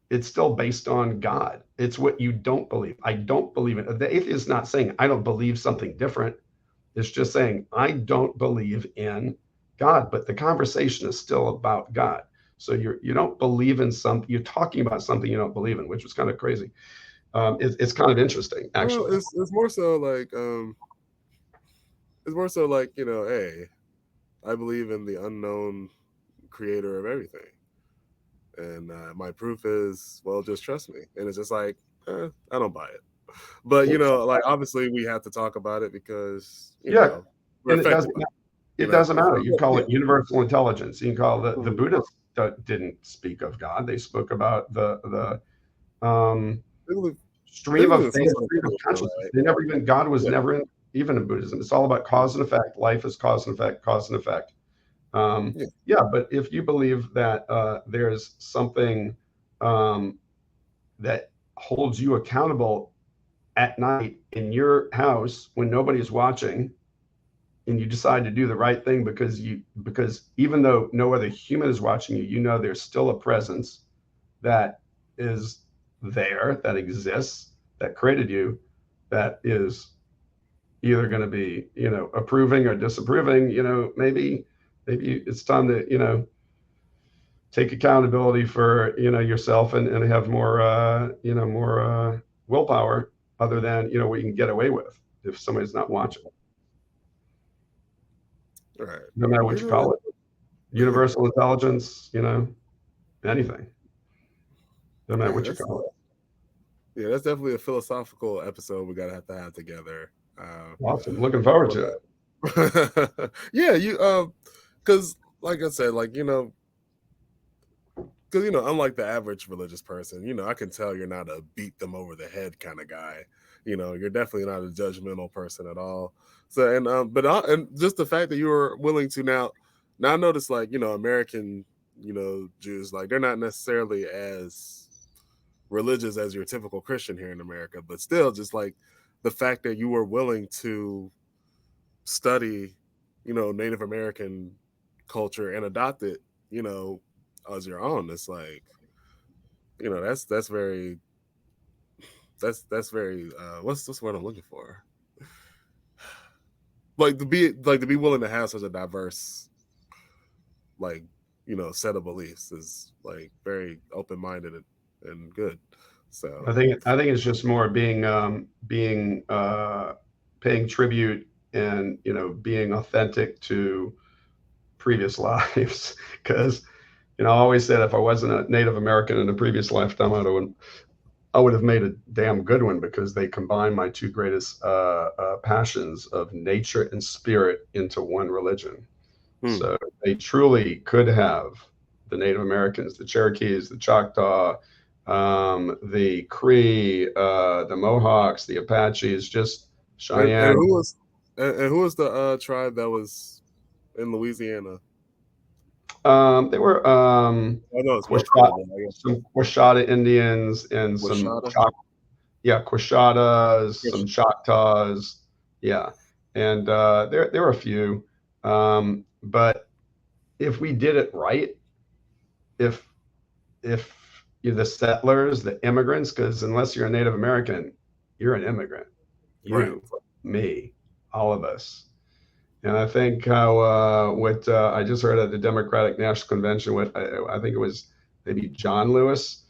it's still based on God. It's what you don't believe. I don't believe it. The atheist is not saying I don't believe something different. It's just saying I don't believe in God, but the conversation is still about God. So you don't believe in something. You're talking about something you don't believe in, which was kind of crazy. It's kind of interesting, actually. Well, it's more so like It's more so like, hey, I believe in the unknown creator of everything. And my proof is, well, just trust me. And it's just like, I don't buy it. But, like, obviously we have to talk about it because, Yeah, we're and it affected doesn't by it, it doesn't matter. You call Yeah. it universal intelligence. You can call the Mhm. Buddhists didn't speak of God. They spoke about the They believe, they stream believe of in some things, sort of stream of creation, consciousness. right? They never even God was Yeah. never even in Buddhism. It's all about cause and effect. Life is cause and effect, cause and effect. Yeah. Yeah, but if you believe that there's something um, that holds you accountable at night in your house when nobody's watching, and you decide to do the right thing because even though no other human is watching you, you know there's still a presence that is there, that exists, that created you, that is either going to be, approving or disapproving. Maybe it's time to, take accountability for, yourself, and have more, willpower, other than, what you can get away with if somebody's not watching. All right. No matter what You you know what? call it, universal intelligence, anything, no matter Hey, what you call it. that's definitely a philosophical episode we gotta have together. Awesome. Looking forward to it. Yeah, because like I said, like, because unlike the average religious person, I can tell you're not a beat them over the head kind of guy. You're definitely not a judgmental person at all. So, and just the fact that you were willing to now notice, like, American, Jews, like, they're not necessarily as religious as your typical Christian here in America, but still, just like the fact that you were willing to study, Native American culture and adopt it, you know, as your own. It's like, that's very that's very what's the word I'm looking for? Like to be willing to have such a diverse, like, set of beliefs is like very open minded and good. I So think I think it's just more being paying tribute, and being authentic to previous lives. Because I always said if I wasn't a Native American in a previous lifetime, I would have made a damn good one, because they combine my two greatest passions of nature and spirit into one religion. hmm. So they truly could have the Native Americans, the Cherokees, the Choctaw, the Cree, the Mohawks, the Apaches, just And Cheyenne. who was the tribe that was in Louisiana? They were I know it's multiple, Quashada, but I guess some Quashada Indians, and some Washada. Quashadas, some Yes. Choctaws, yeah, and there were a few, but if we did it right, if if you're the settlers, the immigrants, because unless you're a Native American, you're an immigrant. Right. You, me, all of us. And I think how what I just heard at the Democratic National Convention, what I think it was maybe John Lewis,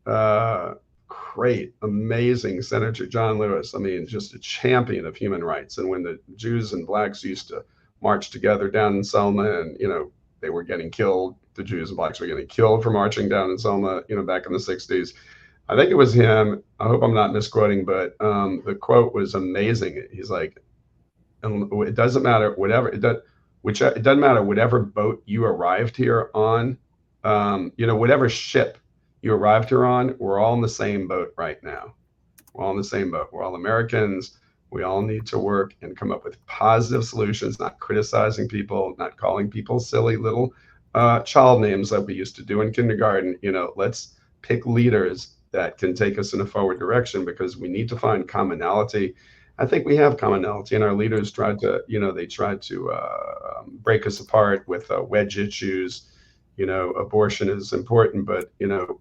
uh, great, amazing Senator John Lewis. I mean, just a champion of human rights. And when the Jews and blacks used to march together down in Selma, and they were getting killed, the Jews and blacks were getting killed for marching down in Selma, back in the '60s. I think it was him. I hope I'm not misquoting, but the quote was amazing. He's like, and it doesn't matter whatever it doesn't matter whatever boat you arrived here on, whatever ship you arrived here on, we're all in the same boat right now. We're all in the same boat. We're all Americans. We all need to work and come up with positive solutions, not criticizing people, not calling people silly little child names like we used to do in kindergarten. Let's pick leaders that can take us in a forward direction, because we need to find commonality. I think we have commonality, and our leaders tried to break us apart with wedge issues. Abortion is important, but now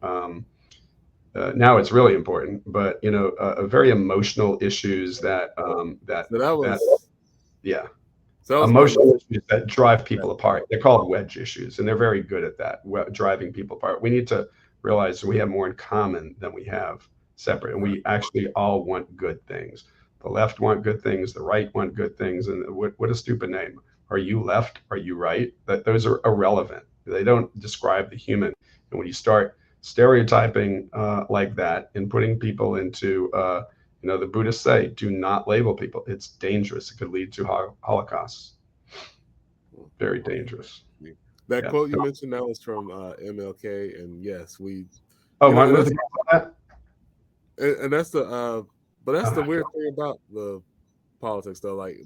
it's really important. But very emotional issues So that that was yeah, so that was my emotional next. issues that drive people apart. They're called wedge issues, and they're very good at that, driving people apart. We need to realize we have more in common than we have separate, and Right. we actually all want good things. The left want good things, the right want good things, and what a stupid name. Are you left? Are you right? That those are irrelevant. They don't describe the human. And when you start stereotyping like that and putting people into, the Buddhists say, do not label people. It's dangerous. It could lead to holocausts. Very dangerous. That Yeah. quote you mentioned, that was from MLK, and yes, we, Oh, you know, Martin Luther King. and that's the but that's the Oh, weird thing about the politics, though. Like,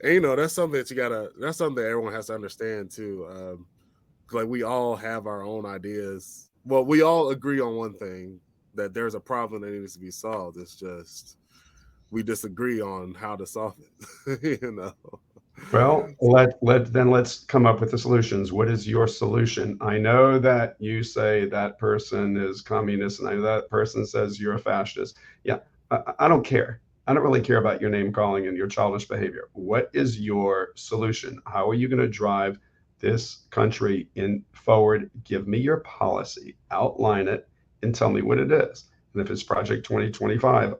and, you know, that's something that's something that everyone has to understand too. Like, we all have our own ideas. Well, we all agree on one thing, that there's a problem that needs to be solved. It's just we disagree on how to solve it. You know. well, let's come up with the solutions. What is your solution? I know that you say that person is communist, and I know that person says you're a fascist. Yeah, I don't care. I don't really care about your name calling and your childish behavior. What is your solution? How are you going to drive this country in forward? Give me your policy, outline it, and tell me what it is. And if it's Project 2025,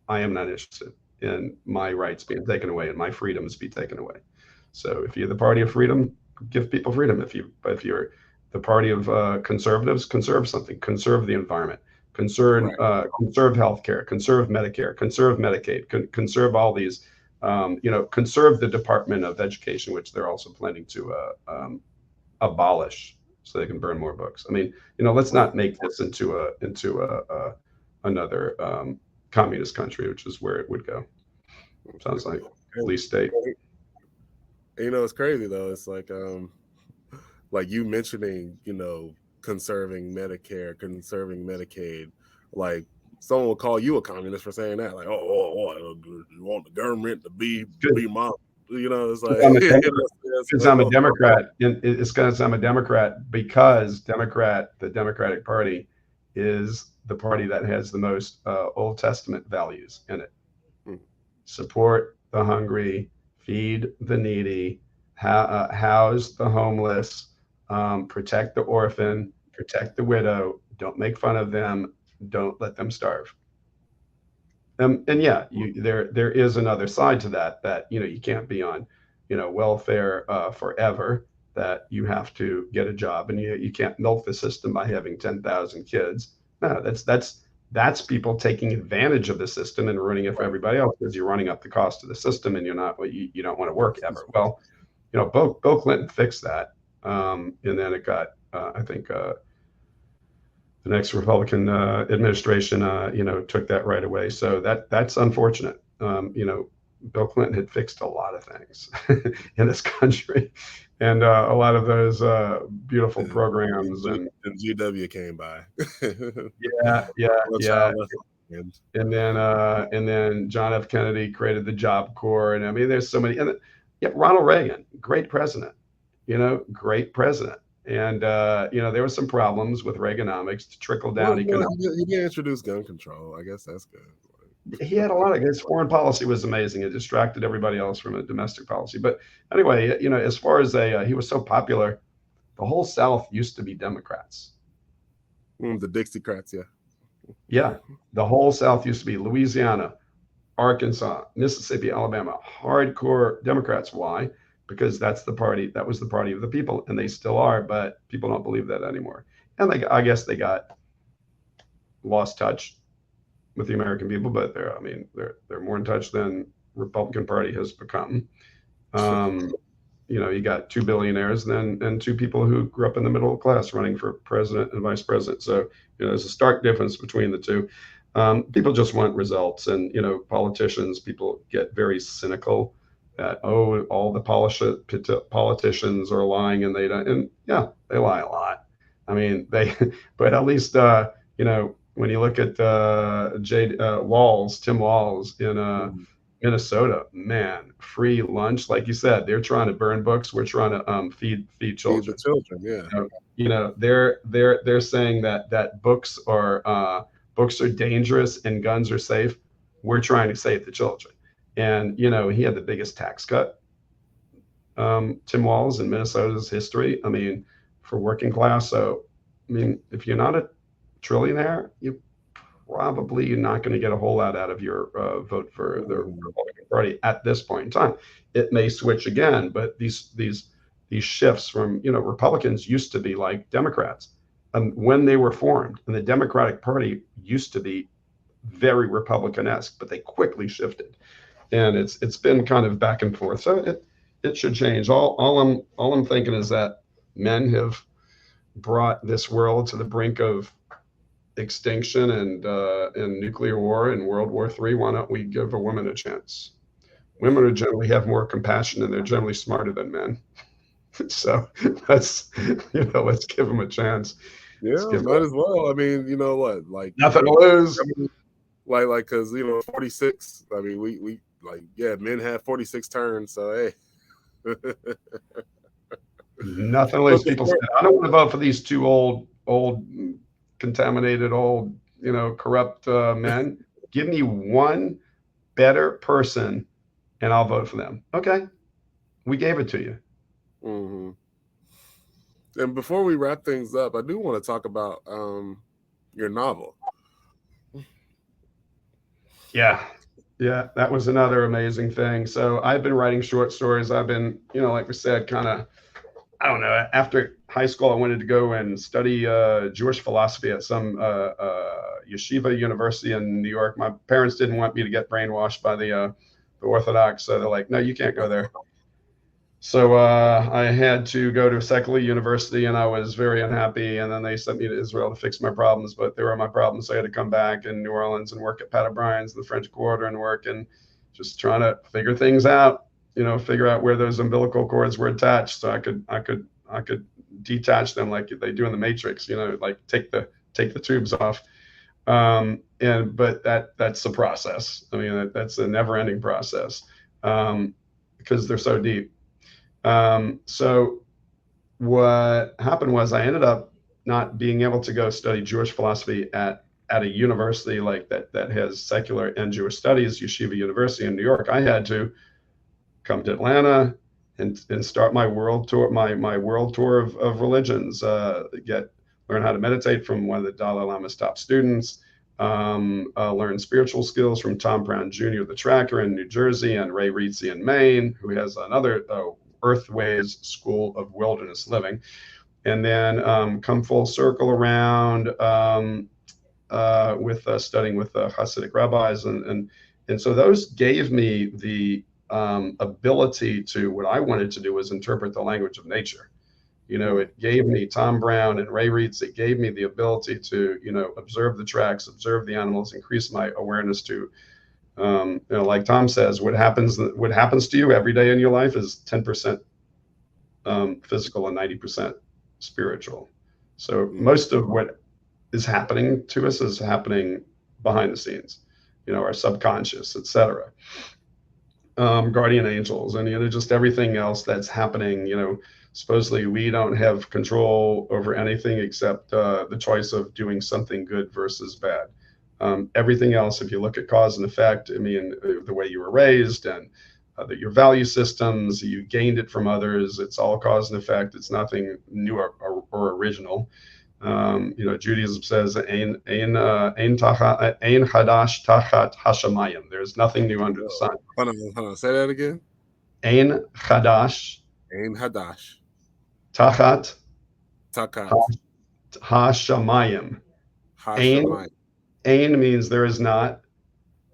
I am not interested in my rights being taken away and my freedoms be taken away. So if you're the party of freedom, give people freedom. If you're the party of conservatives, conserve something, conserve the environment, Right. conserve healthcare, conserve Medicare, conserve Medicaid, conserve all these. Conserve the Department of Education, which they're also planning to abolish, so they can burn more books. I mean, let's not make this into another communist country, which is where it would go. Sounds like And, police state. you know, it's crazy though. It's like you mentioning, you know, conserving Medicare, conserving Medicaid. Like, someone will call you a communist for saying that. Like, you want the government to be mom. You know, it's like, Because I'm a Democrat. It's because I'm a Democrat, because the Democratic Party is the party that has the most Old Testament values in it. Support the hungry, feed the needy, house the homeless, protect the orphan, protect the widow, don't make fun of them, don't let them starve. And yeah, there is another side to that you can't be on welfare forever, that you have to get a job, and you can't milk the system by having 10,000 kids. No, that's people taking advantage of the system and ruining it for everybody else, because you're running up the cost of the system, and you don't want to work ever. Well, Bill Clinton fixed that, and then it got I think the next Republican administration, took that right away. So that's unfortunate. Bill Clinton had fixed a lot of things in this country, and a lot of those beautiful programs. And GW came by. yeah. And then John F. Kennedy created the Job Corps, and I mean, there's so many. And yeah, Ronald Reagan, great president. Great president. And there were some problems with Reaganomics to trickle down economics. He did introduce gun control. I guess that's good. He had a lot of his foreign policy was amazing. It distracted everybody else from a domestic policy. But anyway, as far as he was so popular, the whole South used to be Democrats. The Dixiecrats, yeah. Yeah, the whole South used to be Louisiana, Arkansas, Mississippi, Alabama, hardcore Democrats. Why? Because that was the party of the people, and they still are, but people don't believe that anymore. And I guess they got lost touch with the American people, but they're more in touch than Republican Party has become. You got two billionaires and two people who grew up in the middle class running for president and vice president. So there's a stark difference between the two. People just want results, and politicians, people get very cynical that all the politicians are lying, and they don't. And yeah, they lie a lot. I mean, but at least when you look at Tim Walz in Minnesota, man, free lunch, like you said, they're trying to burn books. We're trying to feed children. Feed the children, yeah. They're saying that books are dangerous and guns are safe. We're trying to save the children. And he had the biggest tax cut, Tim Walz, in Minnesota's history. I mean, for working class. So I mean, if you're not a trillionaire, you probably not going to get a whole lot out of your vote for the Republican Party at this point in time. It may switch again, but these shifts from, Republicans used to be like Democrats when they were formed, and the Democratic Party used to be very Republican-esque, but they quickly shifted, and it's been kind of back and forth. So it should change. All I'm thinking is that men have brought this world to the brink of extinction and nuclear war and World War III. Why don't we give a woman a chance? Women are generally have more compassion and they're generally smarter than men. So let's let's give them a chance. Yeah, might as well. I mean, you know what? Like Nothing to lose. I mean, like, because 46. I mean, we like, yeah, men have 46 turns. So hey, Nothing to lose. People say, I don't want to vote for these two old, contaminated, old, corrupt men. Give me one better person, and I'll vote for them. Okay, we gave it to you. Mm-hmm. And before we wrap things up, I do want to talk about your novel. Yeah, that was another amazing thing. So I've been writing short stories. I've been, like we said, kind of, I don't know. After high school, I wanted to go and study Jewish philosophy at some yeshiva university in New York. My parents didn't want me to get brainwashed by the Orthodox, so they're like, "No, you can't go there." So I had to go to a secular university, and I was very unhappy. And then they sent me to Israel to fix my problems, but they were my problems. So I had to come back in New Orleans and work at Pat O'Brien's, the French Quarter, and work and just trying to figure things out. Figure out where those umbilical cords were attached, so I could detach them like they do in the Matrix. Like take the tubes off. But that's the process. I mean, that's a never-ending process because they're so deep. So what happened was I ended up not being able to go study Jewish philosophy at a university like that has secular and Jewish studies, Yeshiva University in New York. I had to come to Atlanta and start my world tour, my world tour of religions, learn how to meditate from one of the Dalai Lama's top students, learn spiritual skills from Tom Brown Jr., the tracker in New Jersey, and Ray Rizzi in Maine, who has another Earthways School of Wilderness Living, and then come full circle around with studying with Hasidic rabbis, and so those gave me the ability to, what I wanted to do was interpret the language of nature. It gave me Tom Brown and Ray Reeds. It gave me the ability to, observe the tracks, observe the animals, increase my awareness to, like Tom says, what happens to you every day in your life is 10% physical and 90% spiritual. So most of what is happening to us is happening behind the scenes, our subconscious, etc. Guardian angels, and just everything else that's happening. Supposedly we don't have control over anything except the choice of doing something good versus bad. Everything else, if you look at cause and effect, I mean, the way you were raised and your value systems, you gained it from others. It's all cause and effect. It's nothing new or original. Judaism says, "Ein chadash tachat hashamayim." There's nothing new under the sun. Hold on. Say that again. Ein chadash. Ein hadash. Tachat. Takat. Hashamayim. Ein means there is not.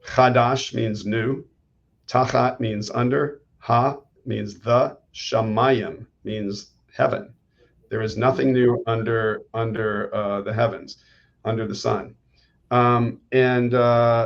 Chadash means new. Tachat means under. Ha means the. Shamayim means heaven. There is nothing new under the heavens, under the sun.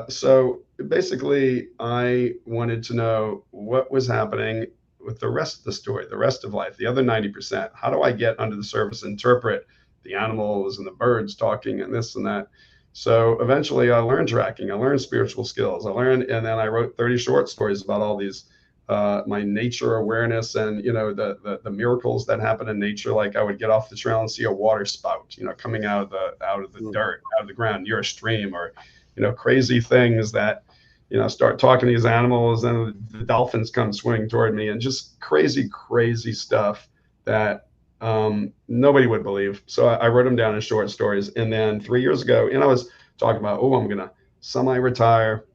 So basically, I wanted to know what was happening with the rest of the story, the rest of life, the other 90%. How do I get under the surface, interpret the animals and the birds talking and this and that? So eventually I learned tracking, I learned spiritual skills, and then I wrote 30 short stories about all these my nature awareness and the miracles that happen in nature. Like I would get off the trail and see a water spout coming out of the dirt, out of the ground near a stream, or crazy things that start talking to these animals, and the dolphins come swimming toward me, and just crazy stuff that nobody would believe. So I wrote them down in short stories. And then 3 years ago, I was talking about, oh, I'm going to semi-retire,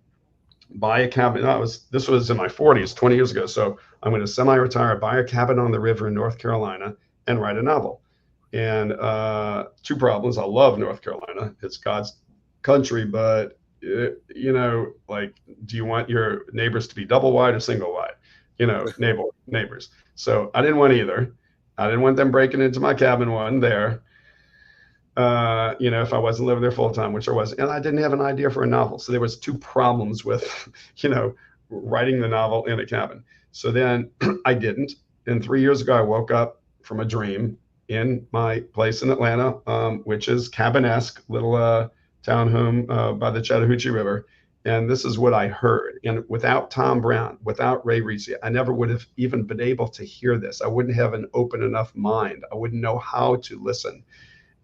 buy a cabin. This was in my 40s, 20 years ago. So I'm going to semi-retire, buy a cabin on the river in North Carolina, and write a novel. And two problems. I love North Carolina. It's God's country, but like, do you want your neighbors to be double wide or single wide? Neighbors. So I didn't want either. I didn't want them breaking into my cabin one there. If I wasn't living there full time, which I was, and I didn't have an idea for a novel. So there was two problems with, writing the novel in a cabin. So then I didn't. And 3 years ago, I woke up from a dream in my place in Atlanta, which is cabin-esque, little town home by the Chattahoochee River. And this is what I heard. And without Tom Brown, without Ray Reese, I never would have even been able to hear this. I wouldn't have an open enough mind. I wouldn't know how to listen.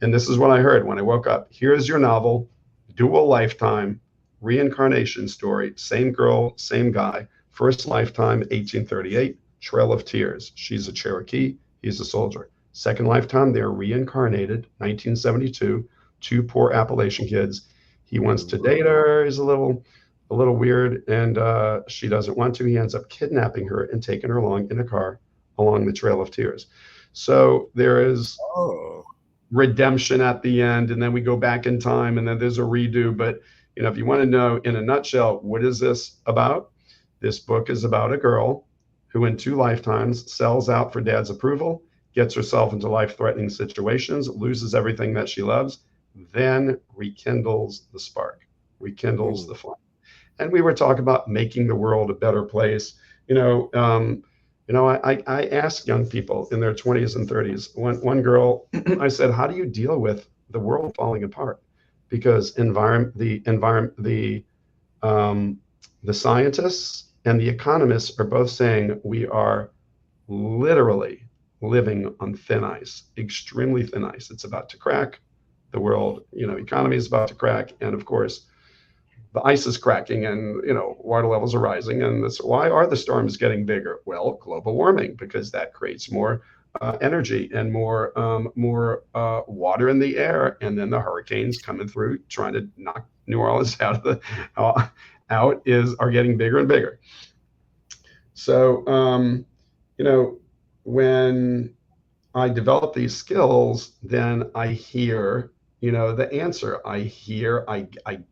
And this is what I heard when I woke up. Here's your novel, dual lifetime, reincarnation story, same girl, same guy, first lifetime, 1838, Trail of Tears. She's a Cherokee, he's a soldier. Second lifetime, they're reincarnated, 1972, two poor Appalachian kids. He wants to date her, he's a little weird, and she doesn't want to. He ends up kidnapping her and taking her along in a car along the Trail of Tears. So there is redemption at the end, and then we go back in time, and then there's a redo. But if you want to know in a nutshell, what is this about? This book is about a girl who in 2 lifetimes sells out for dad's approval, gets herself into life-threatening situations, loses everything that she loves, then rekindles the spark, rekindles the flame. And we were talking about making the world a better place. I ask young people in their 20s and 30s. One girl, I said, "How do you deal with the world falling apart?" Because the scientists and the economists are both saying we are literally living on thin ice, extremely thin ice. It's about to crack. The world, economy is about to crack, and of course, the ice is cracking, and water levels are rising. And why are the storms getting bigger? Well, global warming, because that creates more energy and more water in the air, and then the hurricanes coming through trying to knock New Orleans out of are getting bigger and bigger. So when I develop these skills, then I hear the answer. I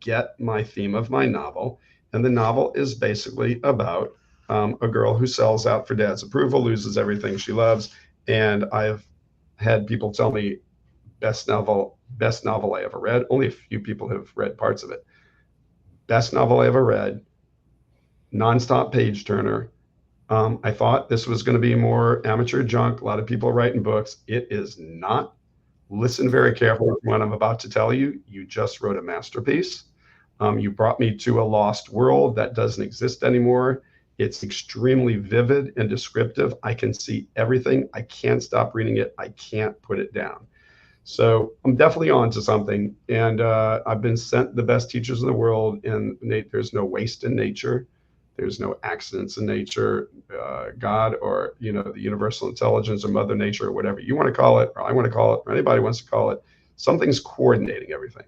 get my theme of my novel, and the novel is basically about a girl who sells out for dad's approval, loses everything she loves. And I've had people tell me best novel I ever read. Only a few people have read parts of it. Best novel I ever read, nonstop page turner. I thought this was going to be more amateur junk. A lot of people writing books. It is not. Listen very carefully to what I'm about to tell you. You just wrote a masterpiece. You brought me to a lost world that doesn't exist anymore. It's extremely vivid and descriptive. I can see everything. I can't stop reading it. I can't put it down. So I'm definitely on to something. And I've been sent the best teachers in the world. And there's no waste in nature. There's no accidents in nature. God, or the universal intelligence, or Mother Nature, or whatever you want to call it, or I want to call it, or anybody wants to call it, something's coordinating everything.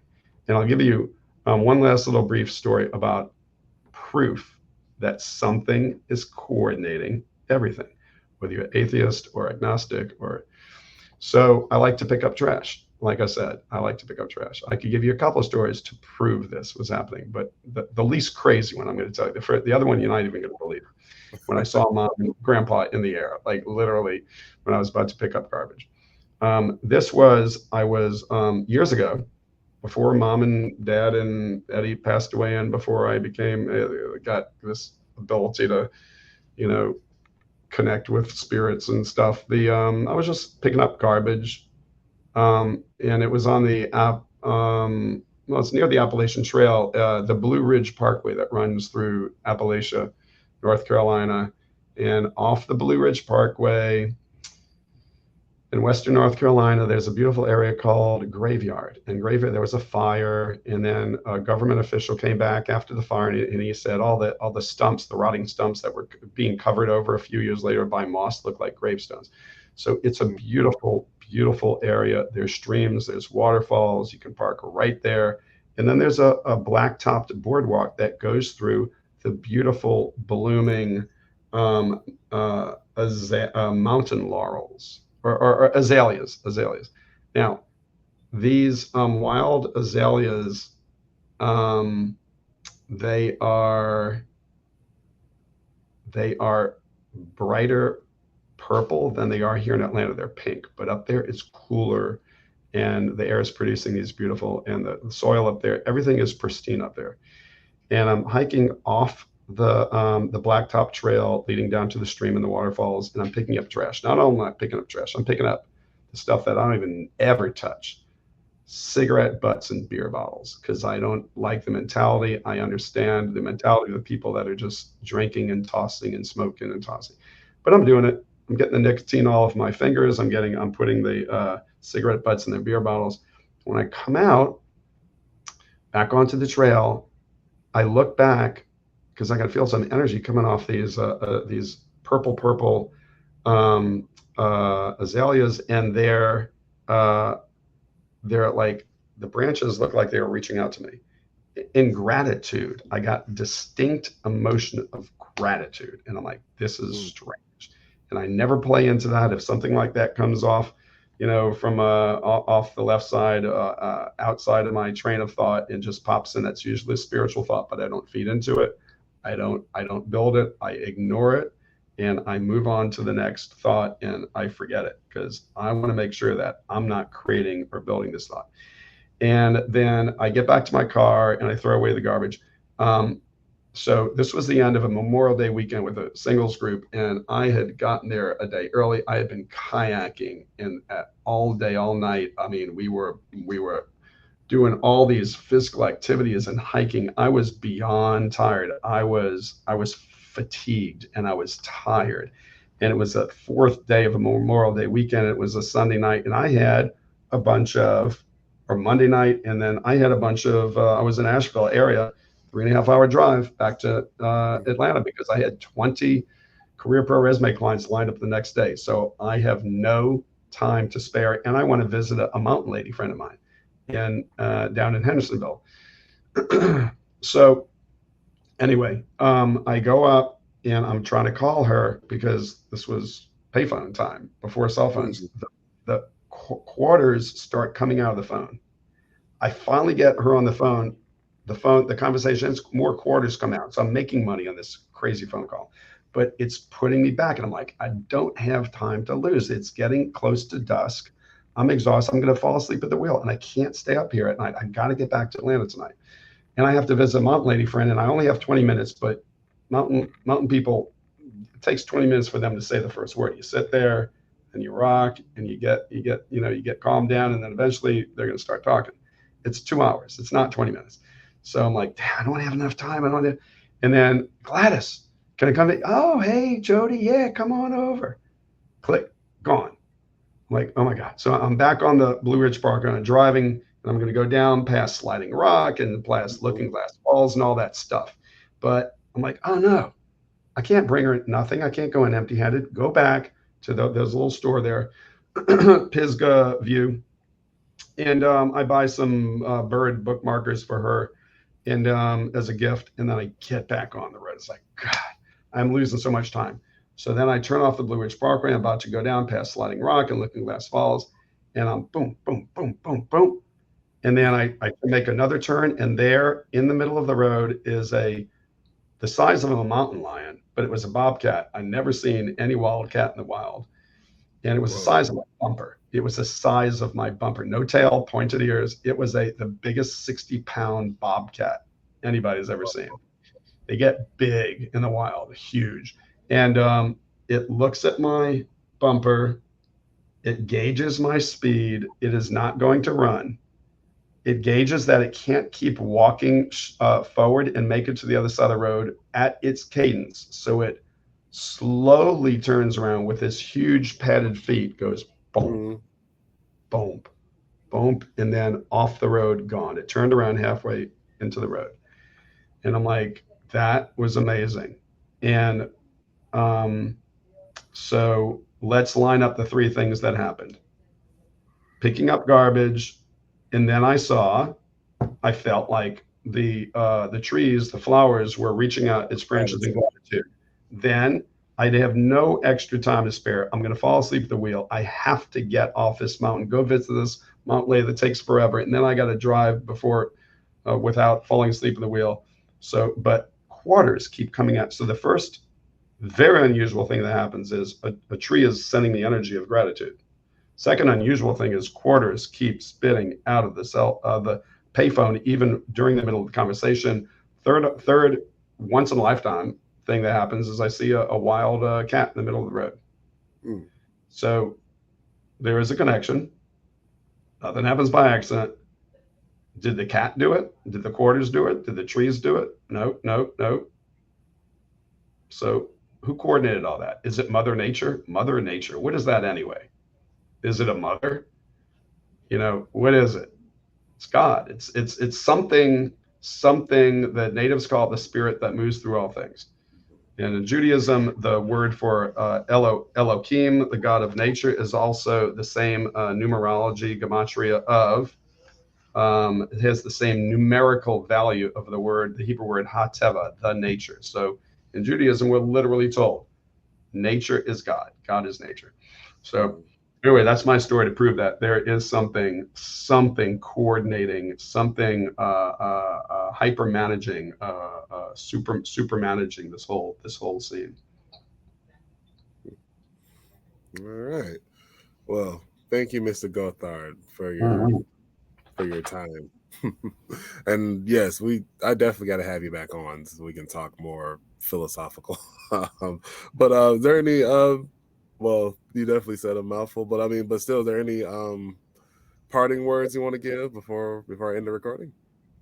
And I'll give you one last little brief story about proof that something is coordinating everything, whether you're atheist or agnostic. So I like to pick up trash. Like I said, I like to pick up trash. I could give you a couple of stories to prove this was happening, but the least crazy one I'm going to tell you. The other one you're not even going to believe. When I saw Mom and Grandpa in the air, like literally when I was about to pick up garbage. I was years ago, before Mom and Dad and Eddie passed away, and before I got this ability to, connect with spirits and stuff. I was just picking up garbage. And it was on it's near the Appalachian Trail, the Blue Ridge Parkway that runs through Appalachia, North Carolina. And off the Blue Ridge Parkway in Western North Carolina, there's a beautiful area called Graveyard. And there was a fire, and then a government official came back after the fire, and he said all the stumps, the rotting stumps that were being covered over a few years later by moss, looked like gravestones. So it's a beautiful, beautiful area. There's streams, there's waterfalls. You can park right there. And then there's a black-topped boardwalk that goes through the beautiful blooming mountain laurels or azaleas. Now, these wild azaleas, um, they are they are brighter purple than they are here in Atlanta. They're pink, but up there it's cooler, and the air is producing these beautiful, and the soil up there, everything is pristine up there. And I'm hiking off the blacktop trail leading down to the stream and the waterfalls, and I'm picking up trash. Not only am I picking up trash, I'm picking up the stuff that I don't even ever touch. Cigarette butts and beer bottles, because I don't like the mentality. I understand the mentality of the people that are just drinking and tossing and smoking and tossing. But I'm doing it. I'm getting the nicotine all of my fingers. I'm putting the cigarette butts in the beer bottles. When I come out back onto the trail, I look back because I can feel some energy coming off these purple azaleas, and they're like, the branches look like they were reaching out to me. In gratitude, I got distinct emotion of gratitude, and I'm like, this is strange. And I never play into that. If something like that comes off, from off the left side, outside of my train of thought, and just pops in, that's usually a spiritual thought, but I don't feed into it. I don't build it. I ignore it, and I move on to the next thought, and I forget it, because I want to make sure that I'm not creating or building this thought. And then I get back to my car and I throw away the garbage. So this was the end of a Memorial Day weekend with a singles group, and I had gotten there a day early. I had been kayaking and all day, all night. I mean, we were doing all these physical activities and hiking. I was beyond tired. I was fatigued and I was tired. And it was the fourth day of a Memorial Day weekend. It was a Sunday night, and I had a bunch of, or Monday night, and then I had a bunch of. I was in Asheville area, 3.5 hour drive back to Atlanta, because I had 20 Career Pro resume clients lined up the next day. So I have no time to spare, and I want to visit a mountain lady friend of mine down in Hendersonville. So anyway, I go up and I'm trying to call her, because this was payphone time before cell phones. The quarters start coming out of the phone. I finally get her on the phone. The conversation, more quarters come out. So I'm making money on this crazy phone call, but it's putting me back. And I'm like, I don't have time to lose. It's getting close to dusk. I'm exhausted. I'm going to fall asleep at the wheel, and I can't stay up here at night. I got to get back to Atlanta tonight. And I have to visit a mountain lady friend, and I only have 20 minutes, but mountain people, it takes 20 minutes for them to say the first word. You sit there and you rock, and you get calmed down, and then eventually they're going to start talking. It's 2 hours. It's not 20 minutes. So I'm like, I don't have enough time. I don't have. And then, Gladys, can I come in? Oh, hey, Jody. Yeah, come on over. Click, gone. I'm like, oh my God. So I'm back on the Blue Ridge Park, and I'm driving, and I'm going to go down past Sliding Rock and past Looking Glass Falls and all that stuff. But I'm like, oh no, I can't bring her nothing. I can't go in empty handed. Go back to there's a little store there, Pisgah View. And I buy some bird bookmarkers for her, and as a gift. And then I get back on the road. It's like, God, I'm losing so much time. So then I turn off the Blue Ridge Parkway. I'm about to go down past Sliding Rock and Looking Glass Falls, and I'm boom, boom, boom, boom, boom. And then I make another turn, and there in the middle of the road is the size of a mountain lion, but it was a bobcat. I'd never seen any wildcat in the wild. And it was the size of my bumper. It was the size of my bumper. No tail, pointed ears. It was the biggest 60-pound bobcat anybody's ever seen. They get big in the wild, huge. And it looks at my bumper. It gauges my speed. It is not going to run. It gauges that it can't keep walking forward and make it to the other side of the road at its cadence. So it slowly turns around with its huge padded feet, goes boom, boom, boom, and then off the road, gone. It turned around halfway into the road. And I'm like, that was amazing. And so let's line up the three things that happened. Picking up garbage, and then I saw I felt like the trees, the flowers were reaching out its branches in Gratitude. gratitude. Then I'd have no extra time to spare. I'm going to fall asleep at the wheel. I have to get off this mountain, go visit this Mount Lay that takes forever, and then I got to drive before without falling asleep at the wheel. So, but quarters keep coming out. So the first very unusual thing that happens is a tree is sending the energy of gratitude. Second unusual thing is quarters keep spitting out of the payphone even during the middle of the conversation. Third, once in a lifetime thing that happens is I see a wild cat in the middle of the road. Mm. So there is a connection. Nothing happens by accident. Did the cat do it? Did the quarters do it? Did the trees do it? No, no, no. So who coordinated all that? Is it Mother Nature? Mother Nature. What is that anyway? Is it a mother? What is it? It's God. It's something that natives call the spirit that moves through all things. And in Judaism, the word for Elohim, the God of nature, is also the same numerology, gematria of. It has the same numerical value of the Hebrew word hateva, the nature. So in Judaism, we're literally told nature is God. God is nature. So anyway, that's my story to prove that there is something coordinating, something hyper managing, super managing this whole scene. All right. Well, thank you, Mr. Gothard, Mhm. for your time. And yes, I definitely got to have you back on so we can talk more philosophical. But is there any well, you definitely said a mouthful, but I mean, but still, is there any parting words you want to give before I end the recording?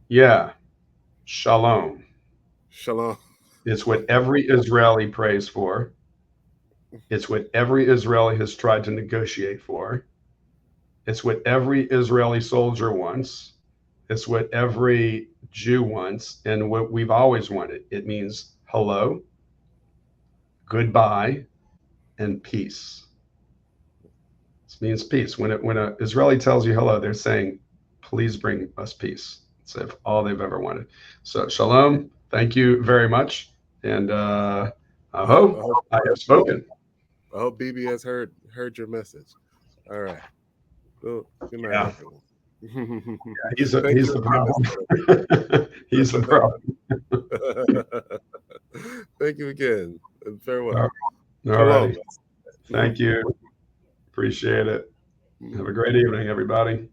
Yeah, shalom. Shalom. It's what every Israeli prays for. It's what every Israeli has tried to negotiate for. It's what every Israeli soldier wants. It's what every Jew wants and what we've always wanted. It means hello, goodbye, and peace. It means peace. When an Israeli tells you hello, they're saying, please bring us peace. It's all they've ever wanted. So, shalom. Thank you very much. And I I hope hope I have spoken. I hope BB has heard your message. All right. Well, good night, Yeah, everyone. Thank he's you the again, problem. He's the problem. Mr. Thank you again, and All farewell. righty. Shalom. Thank you. Appreciate it. Have a great evening, everybody.